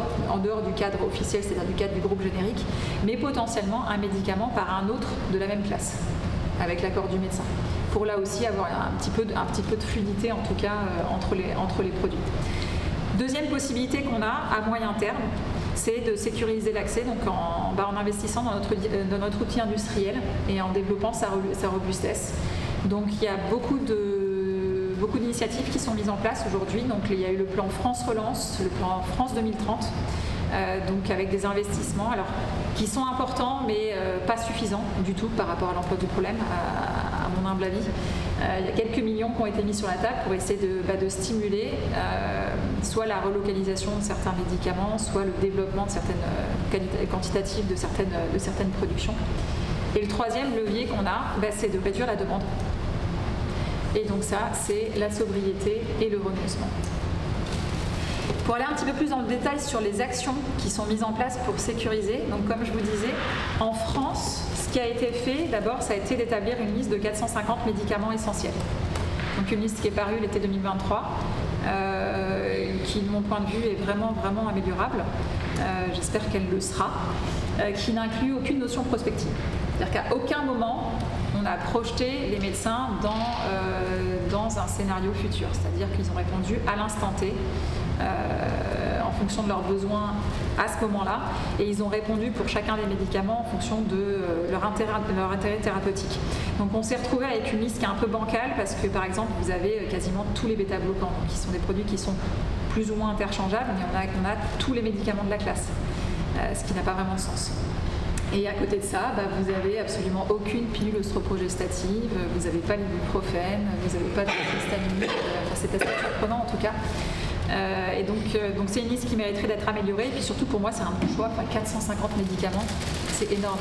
du cadre officiel, c'est-à-dire du cadre du groupe générique, mais potentiellement un médicament par un autre de la même classe, avec l'accord du médecin, pour là aussi avoir un petit peu de fluidité en tout cas entre les produits. Deuxième possibilité qu'on a à moyen terme, c'est de sécuriser l'accès donc en investissant dans notre outil industriel et en développant sa robustesse. Donc il y a beaucoup d'initiatives qui sont mises en place aujourd'hui. Donc il y a eu le plan France Relance, le plan France 2030, donc avec des investissements qui sont importants mais pas suffisants du tout par rapport à l'ampleur du problème, à mon humble avis. Il y a quelques millions qui ont été mis sur la table pour essayer de stimuler soit la relocalisation de certains médicaments, soit le développement de certaines quantitatives de certaines productions. Et le troisième levier qu'on a, c'est de réduire la demande. Et donc ça, c'est la sobriété et le renoncement. Pour aller un petit peu plus dans le détail sur les actions qui sont mises en place pour sécuriser, donc comme je vous disais, en France, ce qui a été fait, d'abord, ça a été d'établir une liste de 450 médicaments essentiels. Donc une liste qui est parue l'été 2023, qui, de mon point de vue, est vraiment, vraiment améliorable. J'espère qu'elle le sera, qui n'inclut aucune notion prospective. C'est-à-dire qu'à aucun moment, on a projeté les médecins dans un scénario futur. C'est-à-dire qu'ils ont répondu à l'instant T, en fonction de leurs besoins à ce moment-là, et ils ont répondu pour chacun des médicaments en fonction de leur intérêt thérapeutique. Donc on s'est retrouvé avec une liste qui est un peu bancale parce que par exemple vous avez quasiment tous les bêta-bloquants, qui sont des produits qui sont plus ou moins interchangeables, mais on a tous les médicaments de la classe, ce qui n'a pas vraiment de sens. Et à côté de ça, vous n'avez absolument aucune pilule œstrogestative, vous n'avez pas l'ibuprofène, vous n'avez pas de histaminique, c'est assez surprenant en tout cas. Et donc c'est une liste qui mériterait d'être améliorée. Et puis surtout pour moi c'est un bon choix, 450 médicaments, c'est énorme.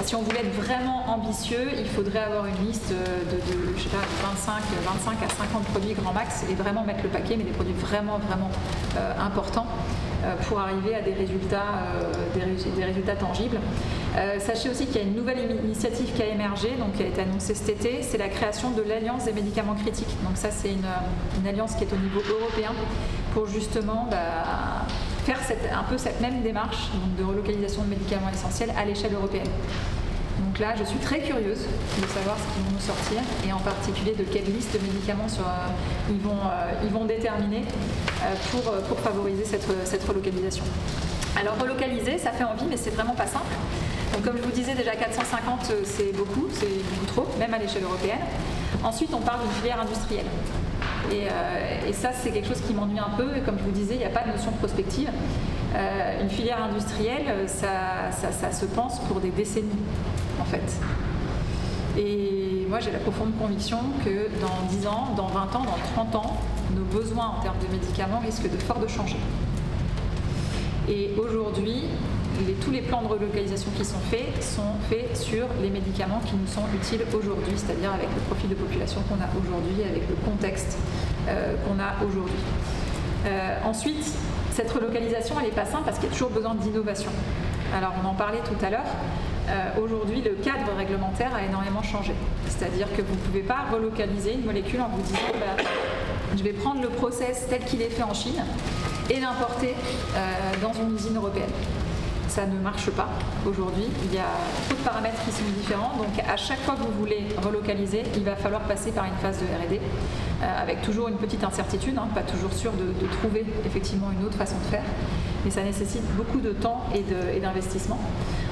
Si on voulait être vraiment ambitieux, il faudrait avoir une liste de je sais pas, 25 à 50 produits grand max et vraiment mettre le paquet, mais des produits vraiment, vraiment importants pour arriver à des résultats tangibles. Sachez aussi qu'il y a une nouvelle initiative qui a émergé, donc qui a été annoncée cet été, c'est la création de l'Alliance des médicaments critiques. Donc ça c'est une alliance qui est au niveau européen pour justement faire un peu cette même démarche donc de relocalisation de médicaments essentiels à l'échelle européenne. Donc là, je suis très curieuse de savoir ce qu'ils vont nous sortir et en particulier de quelle liste de médicaments ils vont déterminer pour favoriser cette relocalisation. Alors relocaliser, ça fait envie, mais c'est vraiment pas simple. Donc comme je vous disais, déjà 450, c'est beaucoup trop, même à l'échelle européenne. Ensuite, on parle d'une filière industrielle. Et ça, c'est quelque chose qui m'ennuie un peu. Et comme je vous disais, il n'y a pas de notion de prospective. Une filière industrielle, ça se pense pour des décennies, en fait. Et moi, j'ai la profonde conviction que dans 10 ans, dans 20 ans, dans 30 ans, nos besoins en termes de médicaments risquent de changer. Et aujourd'hui, tous les plans de relocalisation qui sont faits sur les médicaments qui nous sont utiles aujourd'hui, c'est-à-dire avec le profil de population qu'on a aujourd'hui, avec le contexte qu'on a aujourd'hui. Ensuite, cette relocalisation, elle n'est pas simple parce qu'il y a toujours besoin d'innovation. Alors on en parlait tout à l'heure, aujourd'hui le cadre réglementaire a énormément changé. C'est-à-dire que vous ne pouvez pas relocaliser une molécule en vous disant je vais prendre le process tel qu'il est fait en Chine et l'importer dans une usine européenne. Ça ne marche pas aujourd'hui, il y a trop de paramètres qui sont différents, donc à chaque fois que vous voulez relocaliser, il va falloir passer par une phase de R&D, avec toujours une petite incertitude, pas toujours sûr de trouver effectivement une autre façon de faire, mais ça nécessite beaucoup de temps et d'investissement.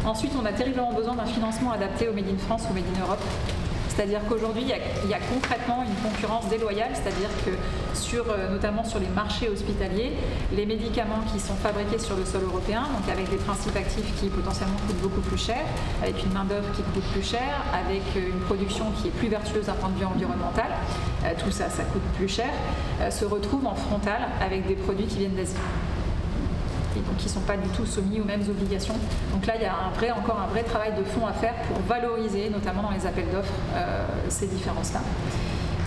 Ensuite, on a terriblement besoin d'un financement adapté au Made in France ou Made in Europe. C'est-à-dire qu'aujourd'hui, il y a concrètement une concurrence déloyale, c'est-à-dire que notamment sur les marchés hospitaliers, les médicaments qui sont fabriqués sur le sol européen, donc avec des principes actifs qui potentiellement coûtent beaucoup plus cher, avec une main-d'œuvre qui coûte plus cher, avec une production qui est plus vertueuse d'un point de vue environnemental, tout ça, ça coûte plus cher, se retrouvent en frontal avec des produits qui viennent d'Asie. Et donc qui ne sont pas du tout soumis aux mêmes obligations. Donc là, il y a encore un vrai travail de fond à faire pour valoriser, notamment dans les appels d'offres, ces différences-là.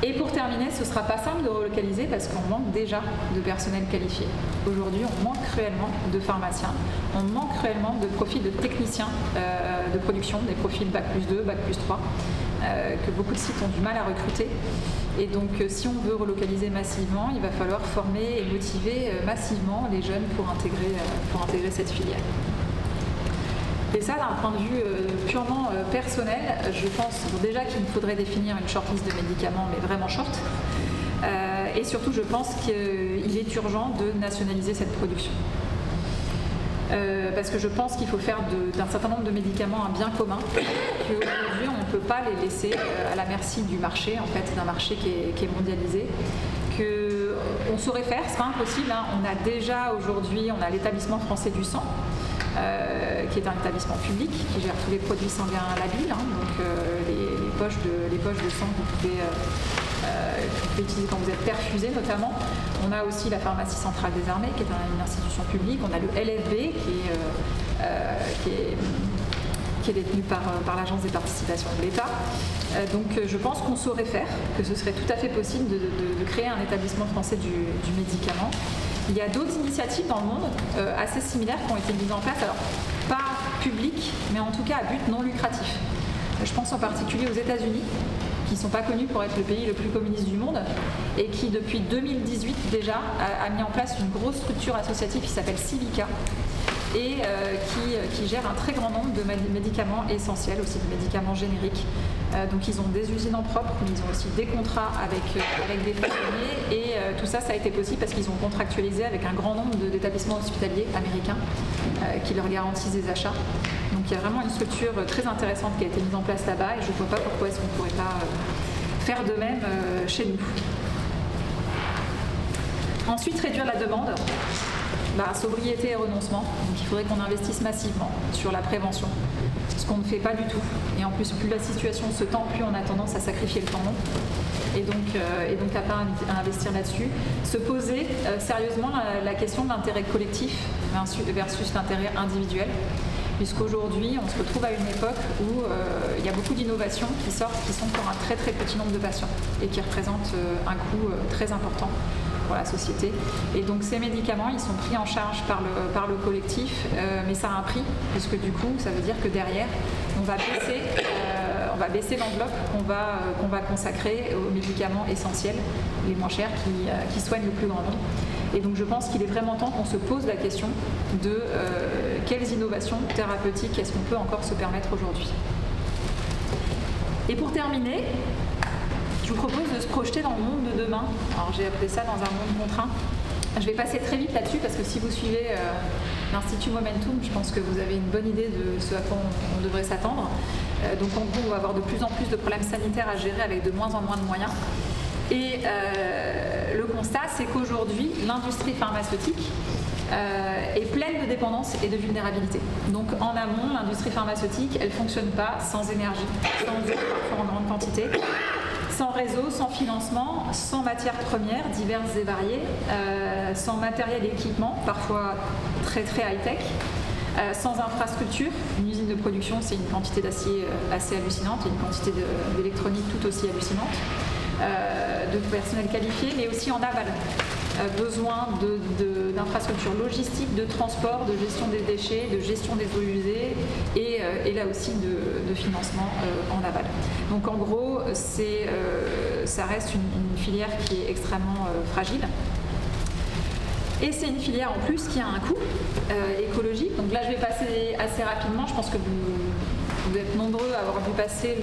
Et pour terminer, ce ne sera pas simple de relocaliser parce qu'on manque déjà de personnel qualifié. Aujourd'hui, on manque cruellement de pharmaciens, on manque cruellement de profils de techniciens de production, des profils Bac+2, Bac+3, que beaucoup de sites ont du mal à recruter. Et donc, si on veut relocaliser massivement, il va falloir former et motiver massivement les jeunes pour intégrer cette filière. Et ça, d'un point de vue purement personnel, je pense déjà qu'il me faudrait définir une shortlist de médicaments, mais vraiment short. Et surtout, je pense qu'il est urgent de nationaliser cette production. Parce que je pense qu'il faut faire d'un certain nombre de médicaments un bien commun, qu'aujourd'hui on ne peut pas les laisser à la merci du marché, en fait, d'un marché qui est mondialisé, qu'on saurait faire, c'est pas impossible, On a déjà aujourd'hui, on a l'établissement français du sang, qui est un établissement public qui gère tous les produits sanguins labiles, donc les poches de sang que vous pouvez utiliser quand vous êtes perfusé notamment. On a aussi la pharmacie centrale des armées qui est une institution publique. On a le LFB qui est détenu par l'Agence des participations de l'État. Donc je pense qu'on saurait faire, que ce serait tout à fait possible de créer un établissement français du médicament. Il y a d'autres initiatives dans le monde assez similaires qui ont été mises en place, alors pas publiques, mais en tout cas à but non lucratif. Je pense en particulier aux États-Unis, qui ne sont pas connus pour être le pays le plus communiste du monde et qui, depuis 2018 déjà, a mis en place une grosse structure associative qui s'appelle Civica et qui gère un très grand nombre de médicaments essentiels, aussi de médicaments génériques. Donc ils ont des usines en propre, mais ils ont aussi des contrats avec des façonniers et tout ça, ça a été possible parce qu'ils ont contractualisé avec un grand nombre d'établissements hospitaliers américains qui leur garantissent des achats. Donc il y a vraiment une structure très intéressante qui a été mise en place là-bas et je ne vois pas pourquoi est-ce qu'on ne pourrait pas faire de même chez nous. Ensuite, réduire la demande. Sobriété et renoncement. Donc il faudrait qu'on investisse massivement sur la prévention, ce qu'on ne fait pas du tout. Et en plus, plus la situation se tend, plus on a tendance à sacrifier le temps long. Et donc à pas investir là-dessus. Se poser sérieusement la question de l'intérêt collectif versus l'intérêt individuel. Puisqu'aujourd'hui, on se retrouve à une époque où il y a beaucoup d'innovations qui sortent, qui sont pour un très très petit nombre de patients et qui représentent un coût très important pour la société. Et donc ces médicaments, ils sont pris en charge par le collectif, mais ça a un prix, puisque du coup, ça veut dire que derrière, on va baisser l'enveloppe qu'on va consacrer aux médicaments essentiels, les moins chers, qui soignent le plus grand nombre. Et donc je pense qu'il est vraiment temps qu'on se pose la question de quelles innovations thérapeutiques est-ce qu'on peut encore se permettre aujourd'hui. Et pour terminer, je vous propose de se projeter dans le monde de demain. Alors j'ai appelé ça dans un monde contraint. Je vais passer très vite là-dessus parce que si vous suivez l'Institut Momentum, je pense que vous avez une bonne idée de ce à quoi on devrait s'attendre. Donc en gros, on va avoir de plus en plus de problèmes sanitaires à gérer avec de moins en moins de moyens. Et le constat, c'est qu'aujourd'hui, l'industrie pharmaceutique est pleine de dépendance et de vulnérabilité. Donc en amont, l'industrie pharmaceutique, elle ne fonctionne pas sans énergie, sans eau, parfois en grande quantité, sans réseau, sans financement, sans matières premières diverses et variées, sans matériel et équipement, parfois très très high-tech, sans infrastructure. Une usine de production, c'est une quantité d'acier assez hallucinante et une quantité d'électronique tout aussi hallucinante, de personnel qualifié, mais aussi en aval. besoin d'infrastructures logistiques, de transport, de gestion des déchets, de gestion des eaux usées et là aussi de financement en aval. Donc en gros, ça reste une filière qui est extrêmement fragile. Et c'est une filière en plus qui a un coût écologique. Donc là, je vais passer assez rapidement. Je pense que vous êtes nombreux à avoir vu passer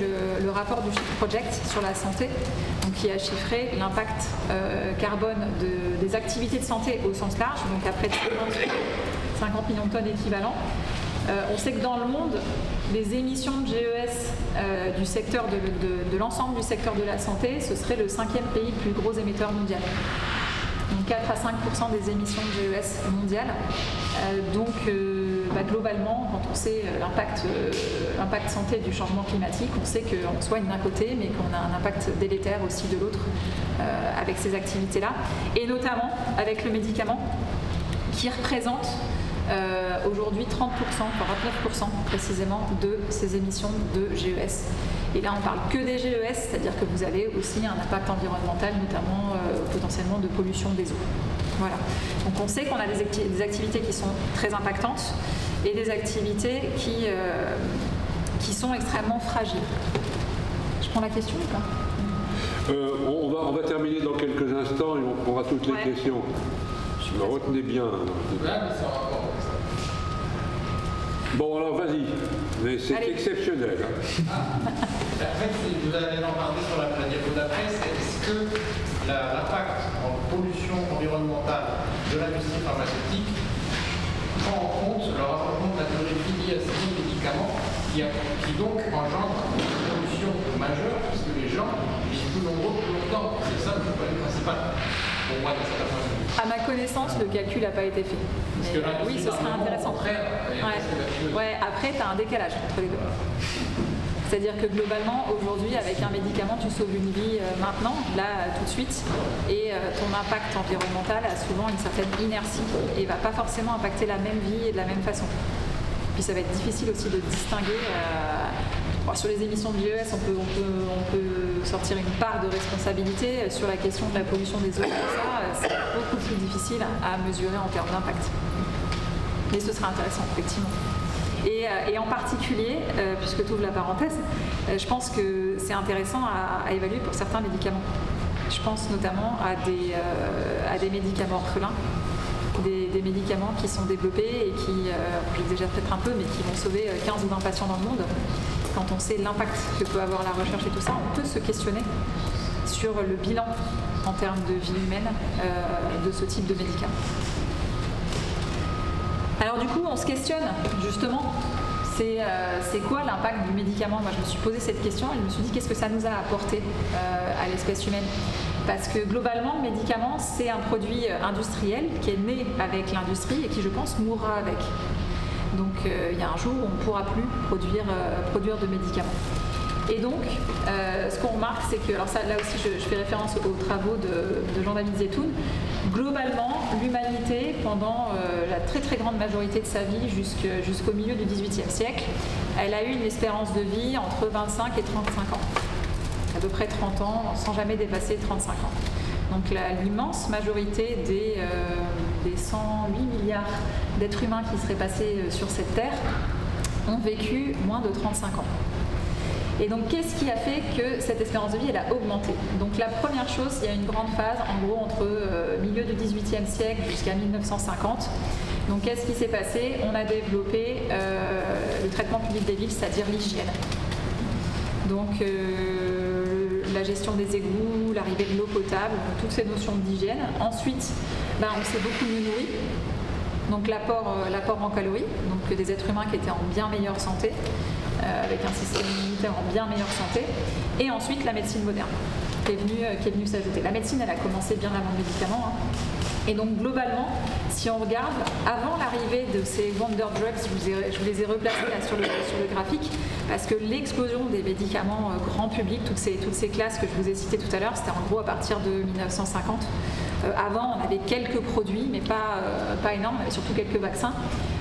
le rapport du Shift Project sur la santé, donc qui a chiffré l'impact carbone des activités de santé au sens large, donc à près de 50 millions de tonnes équivalent. On sait que dans le monde, les émissions de GES du secteur de l'ensemble du secteur de la santé, ce serait le 5e pays le plus gros émetteur mondial. Donc 4 à 5% des émissions de GES mondiales. Globalement, quand on sait l'impact santé du changement climatique, on sait qu'on soigne d'un côté, mais qu'on a un impact délétère aussi de l'autre avec ces activités-là. Et notamment avec le médicament qui représente aujourd'hui 30%, voire 29% précisément de ces émissions de GES. Et là, on parle que des GES, c'est-à-dire que vous avez aussi un impact environnemental, notamment potentiellement de pollution des eaux. Voilà. Donc on sait qu'on a des activités qui sont très impactantes et des activités qui sont extrêmement fragiles. Je prends la question ou pas ? On va terminer dans quelques instants et on prendra toutes les questions. Retenez bien. Bon, alors vas-y, mais c'est exceptionnel. Après, vous allez en parler sur la diapo d'après, c'est est-ce que l'impact en pollution environnementale de l'industrie pharmaceutique prend en compte le rapprochement de la théorie liée à ces médicaments qui donc engendre une pollution majeure puisque les gens vivent plus nombreux plus longtemps. C'est ça le problème principal. Pour moi, dans cette affaire. À ma connaissance, le calcul n'a pas été fait. Mais, oui, ce serait intéressant. Après, tu as un décalage entre les deux. C'est-à-dire que globalement, aujourd'hui, avec un médicament, tu sauves une vie maintenant, là, tout de suite, et ton impact environnemental a souvent une certaine inertie et ne va pas forcément impacter la même vie et de la même façon. Puis ça va être difficile aussi de distinguer. Sur les émissions de GES, on peut sortir une part de responsabilité. Sur la question de la pollution des eaux, c'est beaucoup plus difficile à mesurer en termes d'impact. Mais ce sera intéressant, effectivement. Et en particulier, puisque tu ouvres la parenthèse, je pense que c'est intéressant à évaluer pour certains médicaments. Je pense notamment à des médicaments orphelins, des médicaments qui sont développés et qui, j'exagère peut-être un peu, mais qui vont sauver 15 ou 20 patients dans le monde. Quand on sait l'impact que peut avoir la recherche et tout ça, on peut se questionner sur le bilan en termes de vie humaine de ce type de médicaments. Alors du coup, on se questionne justement, c'est quoi l'impact du médicament ? Moi, je me suis posé cette question et je me suis dit qu'est-ce que ça nous a apporté à l'espèce humaine ? Parce que globalement, le médicament, c'est un produit industriel qui est né avec l'industrie et qui, je pense, mourra avec. Donc il y a un jour où on ne pourra plus produire de médicaments. Et donc, ce qu'on remarque, c'est que, alors ça, là aussi, je fais référence aux travaux de Jean-David Zetoun. Globalement, l'humanité, pendant la très très grande majorité de sa vie, jusqu'au milieu du XVIIIe siècle, elle a eu une espérance de vie entre 25 et 35 ans. À peu près 30 ans, sans jamais dépasser 35 ans. Donc l'immense majorité des 108 milliards d'êtres humains qui seraient passés sur cette Terre ont vécu moins de 35 ans. Et donc, qu'est-ce qui a fait que cette espérance de vie, elle a augmenté ? Donc, la première chose, il y a une grande phase, en gros, entre milieu du XVIIIe siècle jusqu'à 1950. Donc, qu'est-ce qui s'est passé ? On a développé le traitement public des villes, c'est-à-dire l'hygiène. Donc, la gestion des égouts, l'arrivée de l'eau potable, toutes ces notions d'hygiène. Ensuite, on s'est beaucoup mieux nourri. Donc, l'apport en calories, donc des êtres humains qui étaient en bien meilleure santé. Avec un système immunitaire en bien meilleure santé, et ensuite la médecine moderne qui est venue s'ajouter. La médecine, elle a commencé bien avant le médicament, Et donc globalement, si on regarde, avant l'arrivée de ces wonder drugs, je vous les ai replacés là sur le graphique, parce que l'explosion des médicaments grand public, toutes ces classes que je vous ai citées tout à l'heure, c'était en gros à partir de 1950. Avant, on avait quelques produits, mais pas énormes, on avait surtout quelques vaccins.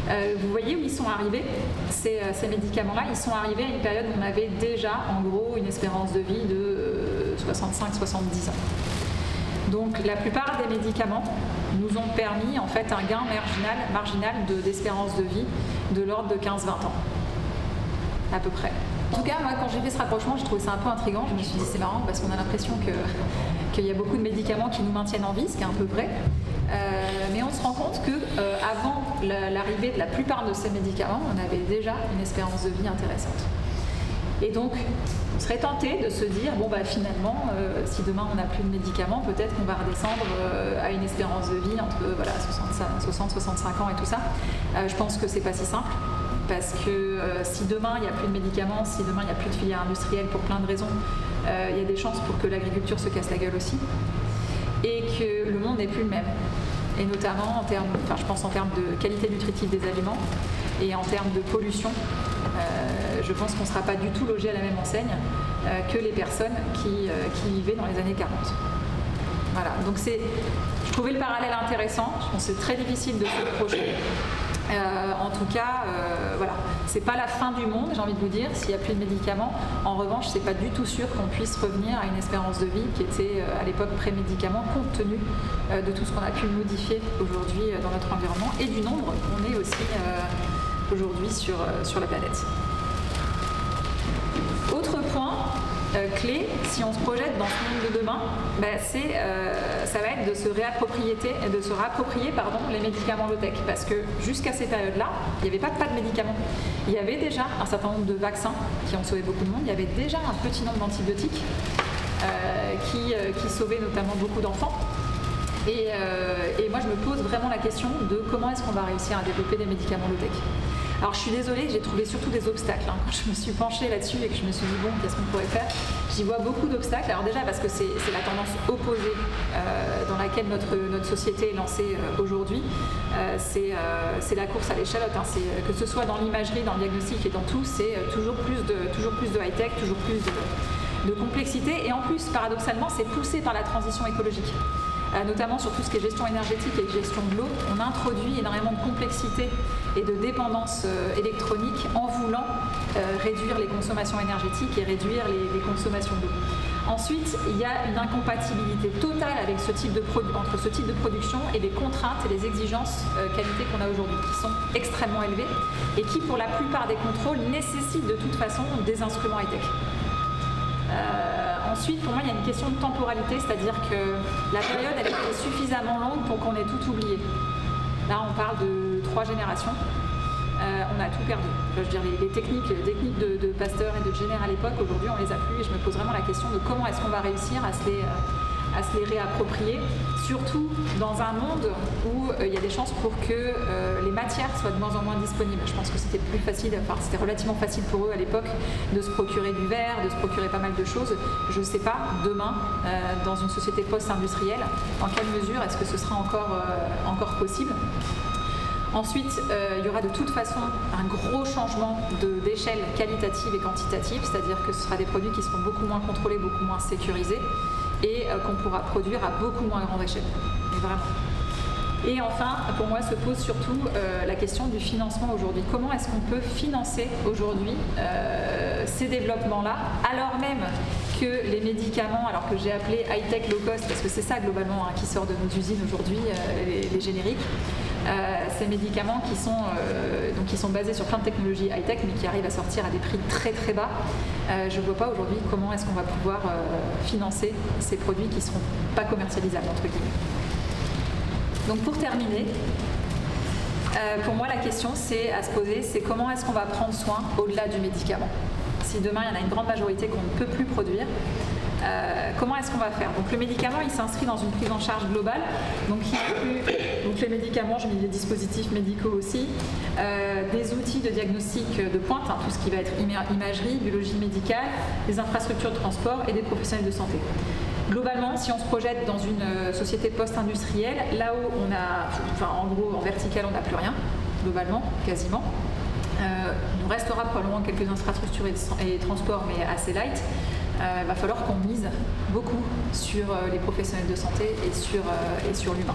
Vous voyez où ils sont arrivés, ces médicaments-là, ils sont arrivés à une période où on avait déjà, en gros, une espérance de vie de 65-70 ans. Donc la plupart des médicaments nous ont permis en fait un gain marginal d'espérance de vie de l'ordre de 15-20 ans, à peu près. En tout cas, moi, quand j'ai fait ce rapprochement, j'ai trouvé ça un peu intriguant. Je me suis dit, c'est marrant parce qu'on a l'impression qu'il y a beaucoup de médicaments qui nous maintiennent en vie, ce qui est un peu vrai. Mais on se rend compte qu'avant l'arrivée de la plupart de ces médicaments, on avait déjà une espérance de vie intéressante. Et donc, on serait tenté de se dire, bon, bah, finalement, si demain on n'a plus de médicaments, peut-être qu'on va redescendre à une espérance de vie entre 60-65 ans et tout ça. Je pense que c'est pas si simple. Parce que si demain il n'y a plus de médicaments, si demain il n'y a plus de filière industrielle pour plein de raisons, il y a des chances pour que l'agriculture se casse la gueule aussi. Et que le monde n'est plus le même. Et notamment je pense en termes de qualité nutritive des aliments et en termes de pollution. Je pense qu'on ne sera pas du tout logé à la même enseigne que les personnes qui vivaient dans les années 40. Voilà, donc je trouvais le parallèle intéressant. Je pense que c'est très difficile de se projeter. En tout cas, voilà, c'est pas la fin du monde, j'ai envie de vous dire, s'il n'y a plus de médicaments. En revanche, c'est pas du tout sûr qu'on puisse revenir à une espérance de vie qui était à l'époque pré-médicaments, compte tenu de tout ce qu'on a pu modifier aujourd'hui dans notre environnement et du nombre qu'on est aussi aujourd'hui sur la planète. Autre point clé, si on se projette dans ce monde de demain, ça va être de se réapproprier les médicaments low-tech. Parce que jusqu'à ces périodes-là, il n'y avait pas de médicaments. Il y avait déjà un certain nombre de vaccins qui ont sauvé beaucoup de monde. Il y avait déjà un petit nombre d'antibiotiques qui sauvaient notamment beaucoup d'enfants. Et moi, je me pose vraiment la question de comment est-ce qu'on va réussir à développer des médicaments low-tech. Alors je suis désolée, j'ai trouvé surtout des obstacles. Quand je me suis penchée là-dessus et que je me suis dit bon, qu'est-ce qu'on pourrait faire, j'y vois beaucoup d'obstacles. Alors déjà parce que c'est la tendance opposée dans laquelle notre société est lancée aujourd'hui. C'est la course à l'échalote. Que ce soit dans l'imagerie, dans le diagnostic et dans tout, c'est toujours plus de high-tech, toujours plus de complexité. Et en plus, paradoxalement, c'est poussé par la transition écologique. Notamment sur tout ce qui est gestion énergétique et gestion de l'eau, on introduit énormément de complexité et de dépendance électronique en voulant réduire les consommations énergétiques et réduire les consommations d'eau. Ensuite, il y a une incompatibilité totale avec entre ce type de production et les contraintes et les exigences qualité qu'on a aujourd'hui, qui sont extrêmement élevées et qui, pour la plupart des contrôles, nécessitent de toute façon des instruments high-tech. Ensuite, pour moi, il y a une question de temporalité, c'est-à-dire que la période, elle était suffisamment longue pour qu'on ait tout oublié. Là, on parle de 3 générations. On a tout perdu. Je veux dire, les techniques de Pasteur et de Jenner à l'époque, aujourd'hui, on les a plus. Et je me pose vraiment la question de comment est-ce qu'on va réussir à se les réapproprier, surtout dans un monde où il y a des chances pour que les matières soient de moins en moins disponibles. Je pense que c'était relativement facile pour eux à l'époque de se procurer du verre, de se procurer pas mal de choses. Je ne sais pas, demain, dans une société post-industrielle, en quelle mesure est-ce que ce sera encore possible. Ensuite, il y aura de toute façon un gros changement d'échelle qualitative et quantitative, c'est-à-dire que ce sera des produits qui seront beaucoup moins contrôlés, beaucoup moins sécurisés, et qu'on pourra produire à beaucoup moins grande échelle. Mais vraiment. Et enfin, pour moi, se pose surtout la question du financement aujourd'hui. Comment est-ce qu'on peut financer aujourd'hui ces développements-là, alors même que les médicaments, alors que j'ai appelé high-tech low-cost, parce que c'est ça globalement qui sort de nos usines aujourd'hui, les génériques, ces médicaments qui sont basés sur plein de technologies high-tech, mais qui arrivent à sortir à des prix très très bas. Je ne vois pas aujourd'hui comment est-ce qu'on va pouvoir financer ces produits qui ne seront pas commercialisables, entre guillemets. Donc pour terminer, pour moi la question à se poser, c'est comment est-ce qu'on va prendre soin au-delà du médicament. Si demain il y en a une grande majorité qu'on ne peut plus produire, comment est-ce qu'on va faire? Donc le médicament, il s'inscrit dans une prise en charge globale. Donc il inclut les médicaments, je mets les dispositifs médicaux aussi, des outils de diagnostic de pointe, tout ce qui va être imagerie, biologie médicale, des infrastructures de transport et des professionnels de santé. Globalement, si on se projette dans une société post-industrielle, là où on a, en gros, en vertical, on n'a plus rien, globalement, quasiment. Il nous restera probablement quelques infrastructures et transports, mais assez light. Il va falloir qu'on mise beaucoup sur les professionnels de santé et sur l'humain.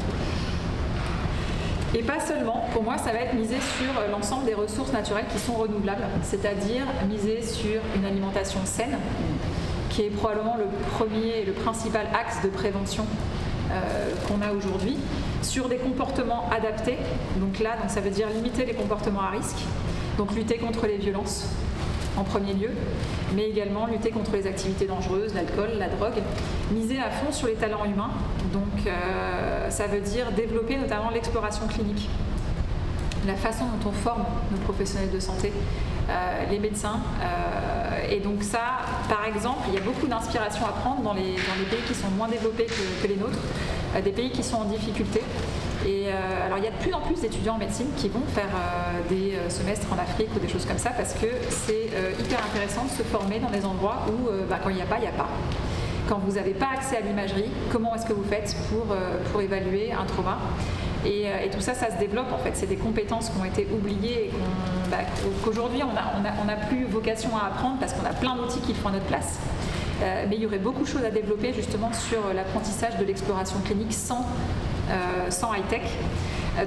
Et pas seulement, pour moi, ça va être miser sur l'ensemble des ressources naturelles qui sont renouvelables, c'est-à-dire miser sur une alimentation saine, qui est probablement le premier et le principal axe de prévention qu'on a aujourd'hui, sur des comportements adaptés. Donc ça veut dire limiter les comportements à risque, donc lutter contre les violences en premier lieu, mais également lutter contre les activités dangereuses, l'alcool, la drogue, miser à fond sur les talents humains. Donc ça veut dire développer notamment l'exploration clinique, la façon dont on forme nos professionnels de santé, les médecins. Et donc ça, par exemple, il y a beaucoup d'inspiration à prendre dans les pays qui sont moins développés que les nôtres, des pays qui sont en difficulté. Et alors il y a de plus en plus d'étudiants en médecine qui vont faire des semestres en Afrique ou des choses comme ça, parce que c'est hyper intéressant de se former dans des endroits où quand il n'y a pas, il n'y a pas. Quand vous n'avez pas accès à l'imagerie, comment est-ce que vous faites pour évaluer un trauma ? Et tout ça, ça se développe en fait. C'est des compétences qui ont été oubliées et qu'aujourd'hui on n'a plus vocation à apprendre parce qu'on a plein d'outils qui font à notre place. Mais il y aurait beaucoup de choses à développer justement sur l'apprentissage de l'exploration clinique sans high-tech.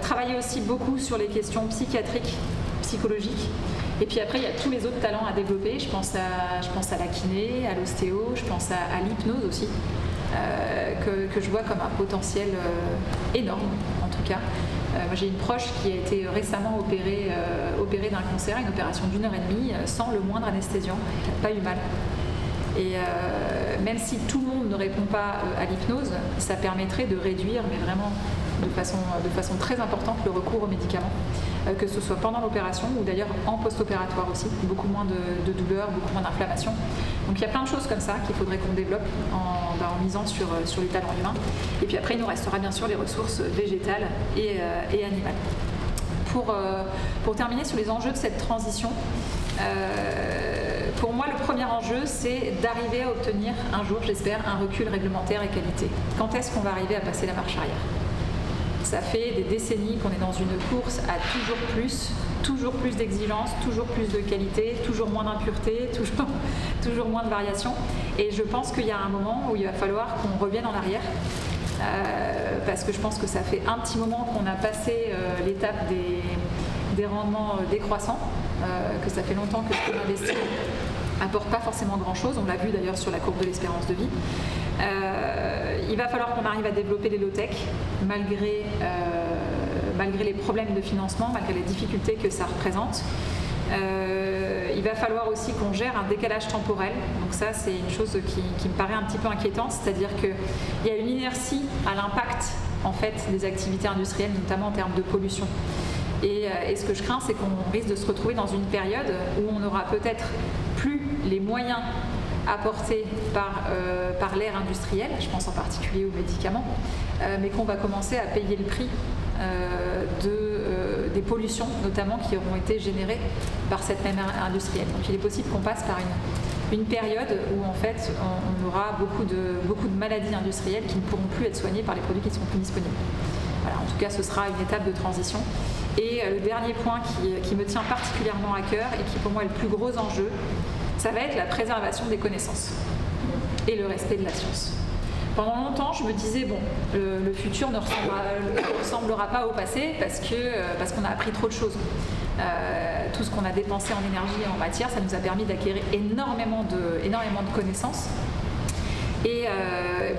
Travailler aussi beaucoup sur les questions psychiatriques, psychologiques. Et puis après, il y a tous les autres talents à développer. Je pense à la kiné, à l'ostéo, je pense à l'hypnose aussi, que je vois comme un potentiel énorme, en tout cas. Moi, j'ai une proche qui a été récemment opérée d'un cancer, une opération d'1h30, sans le moindre anesthésiant. Elle n'a pas eu mal. Et même si tout le monde ne répond pas à l'hypnose, ça permettrait de réduire, mais vraiment de façon très importante, le recours aux médicaments, que ce soit pendant l'opération ou d'ailleurs en post-opératoire aussi. Beaucoup moins de douleur, beaucoup moins d'inflammation. Donc il y a plein de choses comme ça qu'il faudrait qu'on développe en misant sur les talents humains. Et puis après, il nous restera bien sûr les ressources végétales et animales. Pour terminer sur les enjeux de cette transition, pour moi, le premier enjeu, c'est d'arriver à obtenir un jour, j'espère, un recul réglementaire et qualité. Quand est-ce qu'on va arriver à passer la marche arrière ? Ça fait des décennies qu'on est dans une course à toujours plus d'exigences, toujours plus de qualité, toujours moins d'impureté, toujours moins de variations. Et je pense qu'il y a un moment où il va falloir qu'on revienne en arrière. Parce que je pense que ça fait un petit moment qu'on a passé l'étape des rendements décroissants, que ça fait longtemps que ce qu'on investit n'apporte pas forcément grand-chose. On l'a vu d'ailleurs sur la courbe de l'espérance de vie. Il va falloir qu'on arrive à développer les low-tech, malgré les problèmes de financement, malgré les difficultés que ça représente. Il va falloir aussi qu'on gère un décalage temporel. Donc ça, c'est une chose qui me paraît un petit peu inquiétante, c'est-à-dire qu'il y a une inertie à l'impact en fait, des activités industrielles, notamment en termes de pollution. Et ce que je crains, c'est qu'on risque de se retrouver dans une période où on n'aura peut-être plus les moyens apportés par l'ère industrielle, je pense en particulier aux médicaments, mais qu'on va commencer à payer le prix des pollutions, notamment qui auront été générées par cette même ère industrielle. Donc il est possible qu'on passe par une période où en fait on aura beaucoup de maladies industrielles qui ne pourront plus être soignées par les produits qui ne seront plus disponibles. Voilà, en tout cas, ce sera une étape de transition. Et le dernier point qui me tient particulièrement à cœur et qui pour moi est le plus gros enjeu, ça va être la préservation des connaissances et le respect de la science. Pendant longtemps, je me disais, bon, le futur ne ressemblera pas au passé parce qu'on a appris trop de choses. Tout ce qu'on a dépensé en énergie et en matière, ça nous a permis d'acquérir énormément de connaissances. Et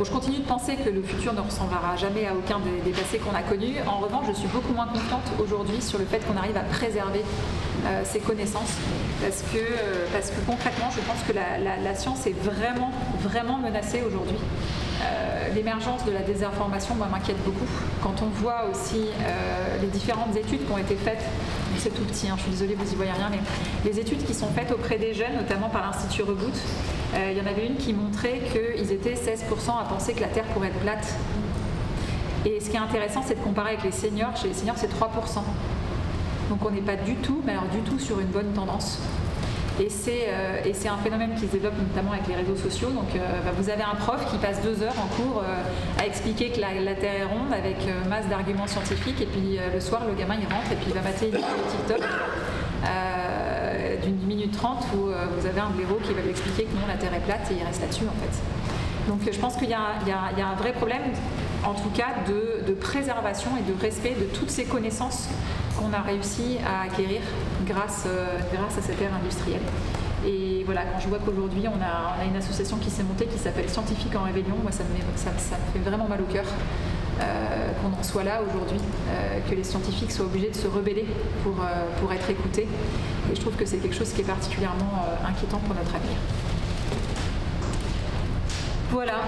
je continue de penser que le futur ne ressemblera jamais à aucun des passés qu'on a connus. En revanche, je suis beaucoup moins confiante aujourd'hui sur le fait qu'on arrive à préserver ces connaissances. Parce que concrètement, je pense que la science est vraiment, vraiment menacée aujourd'hui. L'émergence de la désinformation, moi, m'inquiète beaucoup. Quand on voit aussi les différentes études qui ont été faites, c'est tout petit, je suis désolée, vous y voyez rien, mais les études qui sont faites auprès des jeunes, notamment par l'Institut Reboot, il y en avait une qui montrait qu'ils étaient 16% à penser que la Terre pourrait être plate. Et ce qui est intéressant, c'est de comparer avec les seniors. Chez les seniors, c'est 3%. Donc on n'est pas du tout, mais alors du tout sur une bonne tendance. Et c'est un phénomène qui se développe notamment avec les réseaux sociaux. Donc vous avez un prof qui passe 2 heures en cours à expliquer que la Terre est ronde avec masse d'arguments scientifiques. Et puis le soir, le gamin, il rentre et puis il va mater une vidéo TikTok d'une minute 30 où vous avez un blaireau qui va lui expliquer que non, la Terre est plate et il reste là-dessus en fait. Donc je pense qu'il y a un vrai problème, en tout cas, de préservation et de respect de toutes ces connaissances qu'on a réussi à acquérir grâce à cette ère industrielle. Et voilà, quand je vois qu'aujourd'hui on a une association qui s'est montée qui s'appelle Scientifiques en Rébellion, moi ça me fait vraiment mal au cœur qu'on en soit là aujourd'hui, que les scientifiques soient obligés de se rebeller pour être écoutés. Et je trouve que c'est quelque chose qui est particulièrement inquiétant pour notre avenir. Voilà.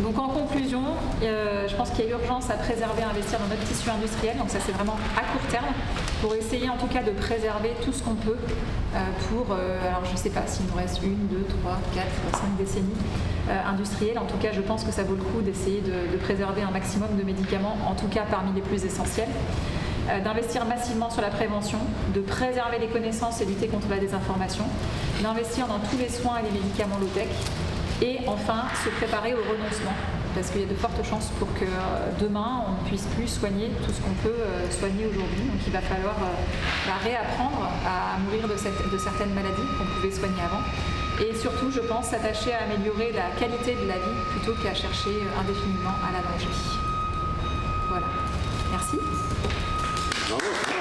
Donc en conclusion, je pense qu'il y a urgence à préserver et investir dans notre tissu industriel, donc ça c'est vraiment à court terme, pour essayer en tout cas de préserver tout ce qu'on peut alors je ne sais pas s'il nous reste 1, 2, 3, 4, 5 décennies industrielles, en tout cas je pense que ça vaut le coup d'essayer de préserver un maximum de médicaments, en tout cas parmi les plus essentiels, d'investir massivement sur la prévention, de préserver les connaissances et lutter contre la désinformation, d'investir dans tous les soins et les médicaments low-tech, et enfin se préparer au renoncement, parce qu'il y a de fortes chances pour que demain on ne puisse plus soigner tout ce qu'on peut soigner aujourd'hui. Donc il va falloir réapprendre à mourir de certaines maladies qu'on pouvait soigner avant. Et surtout, je pense, s'attacher à améliorer la qualité de la vie plutôt qu'à chercher indéfiniment à l'allonger. Voilà. Merci. Bravo.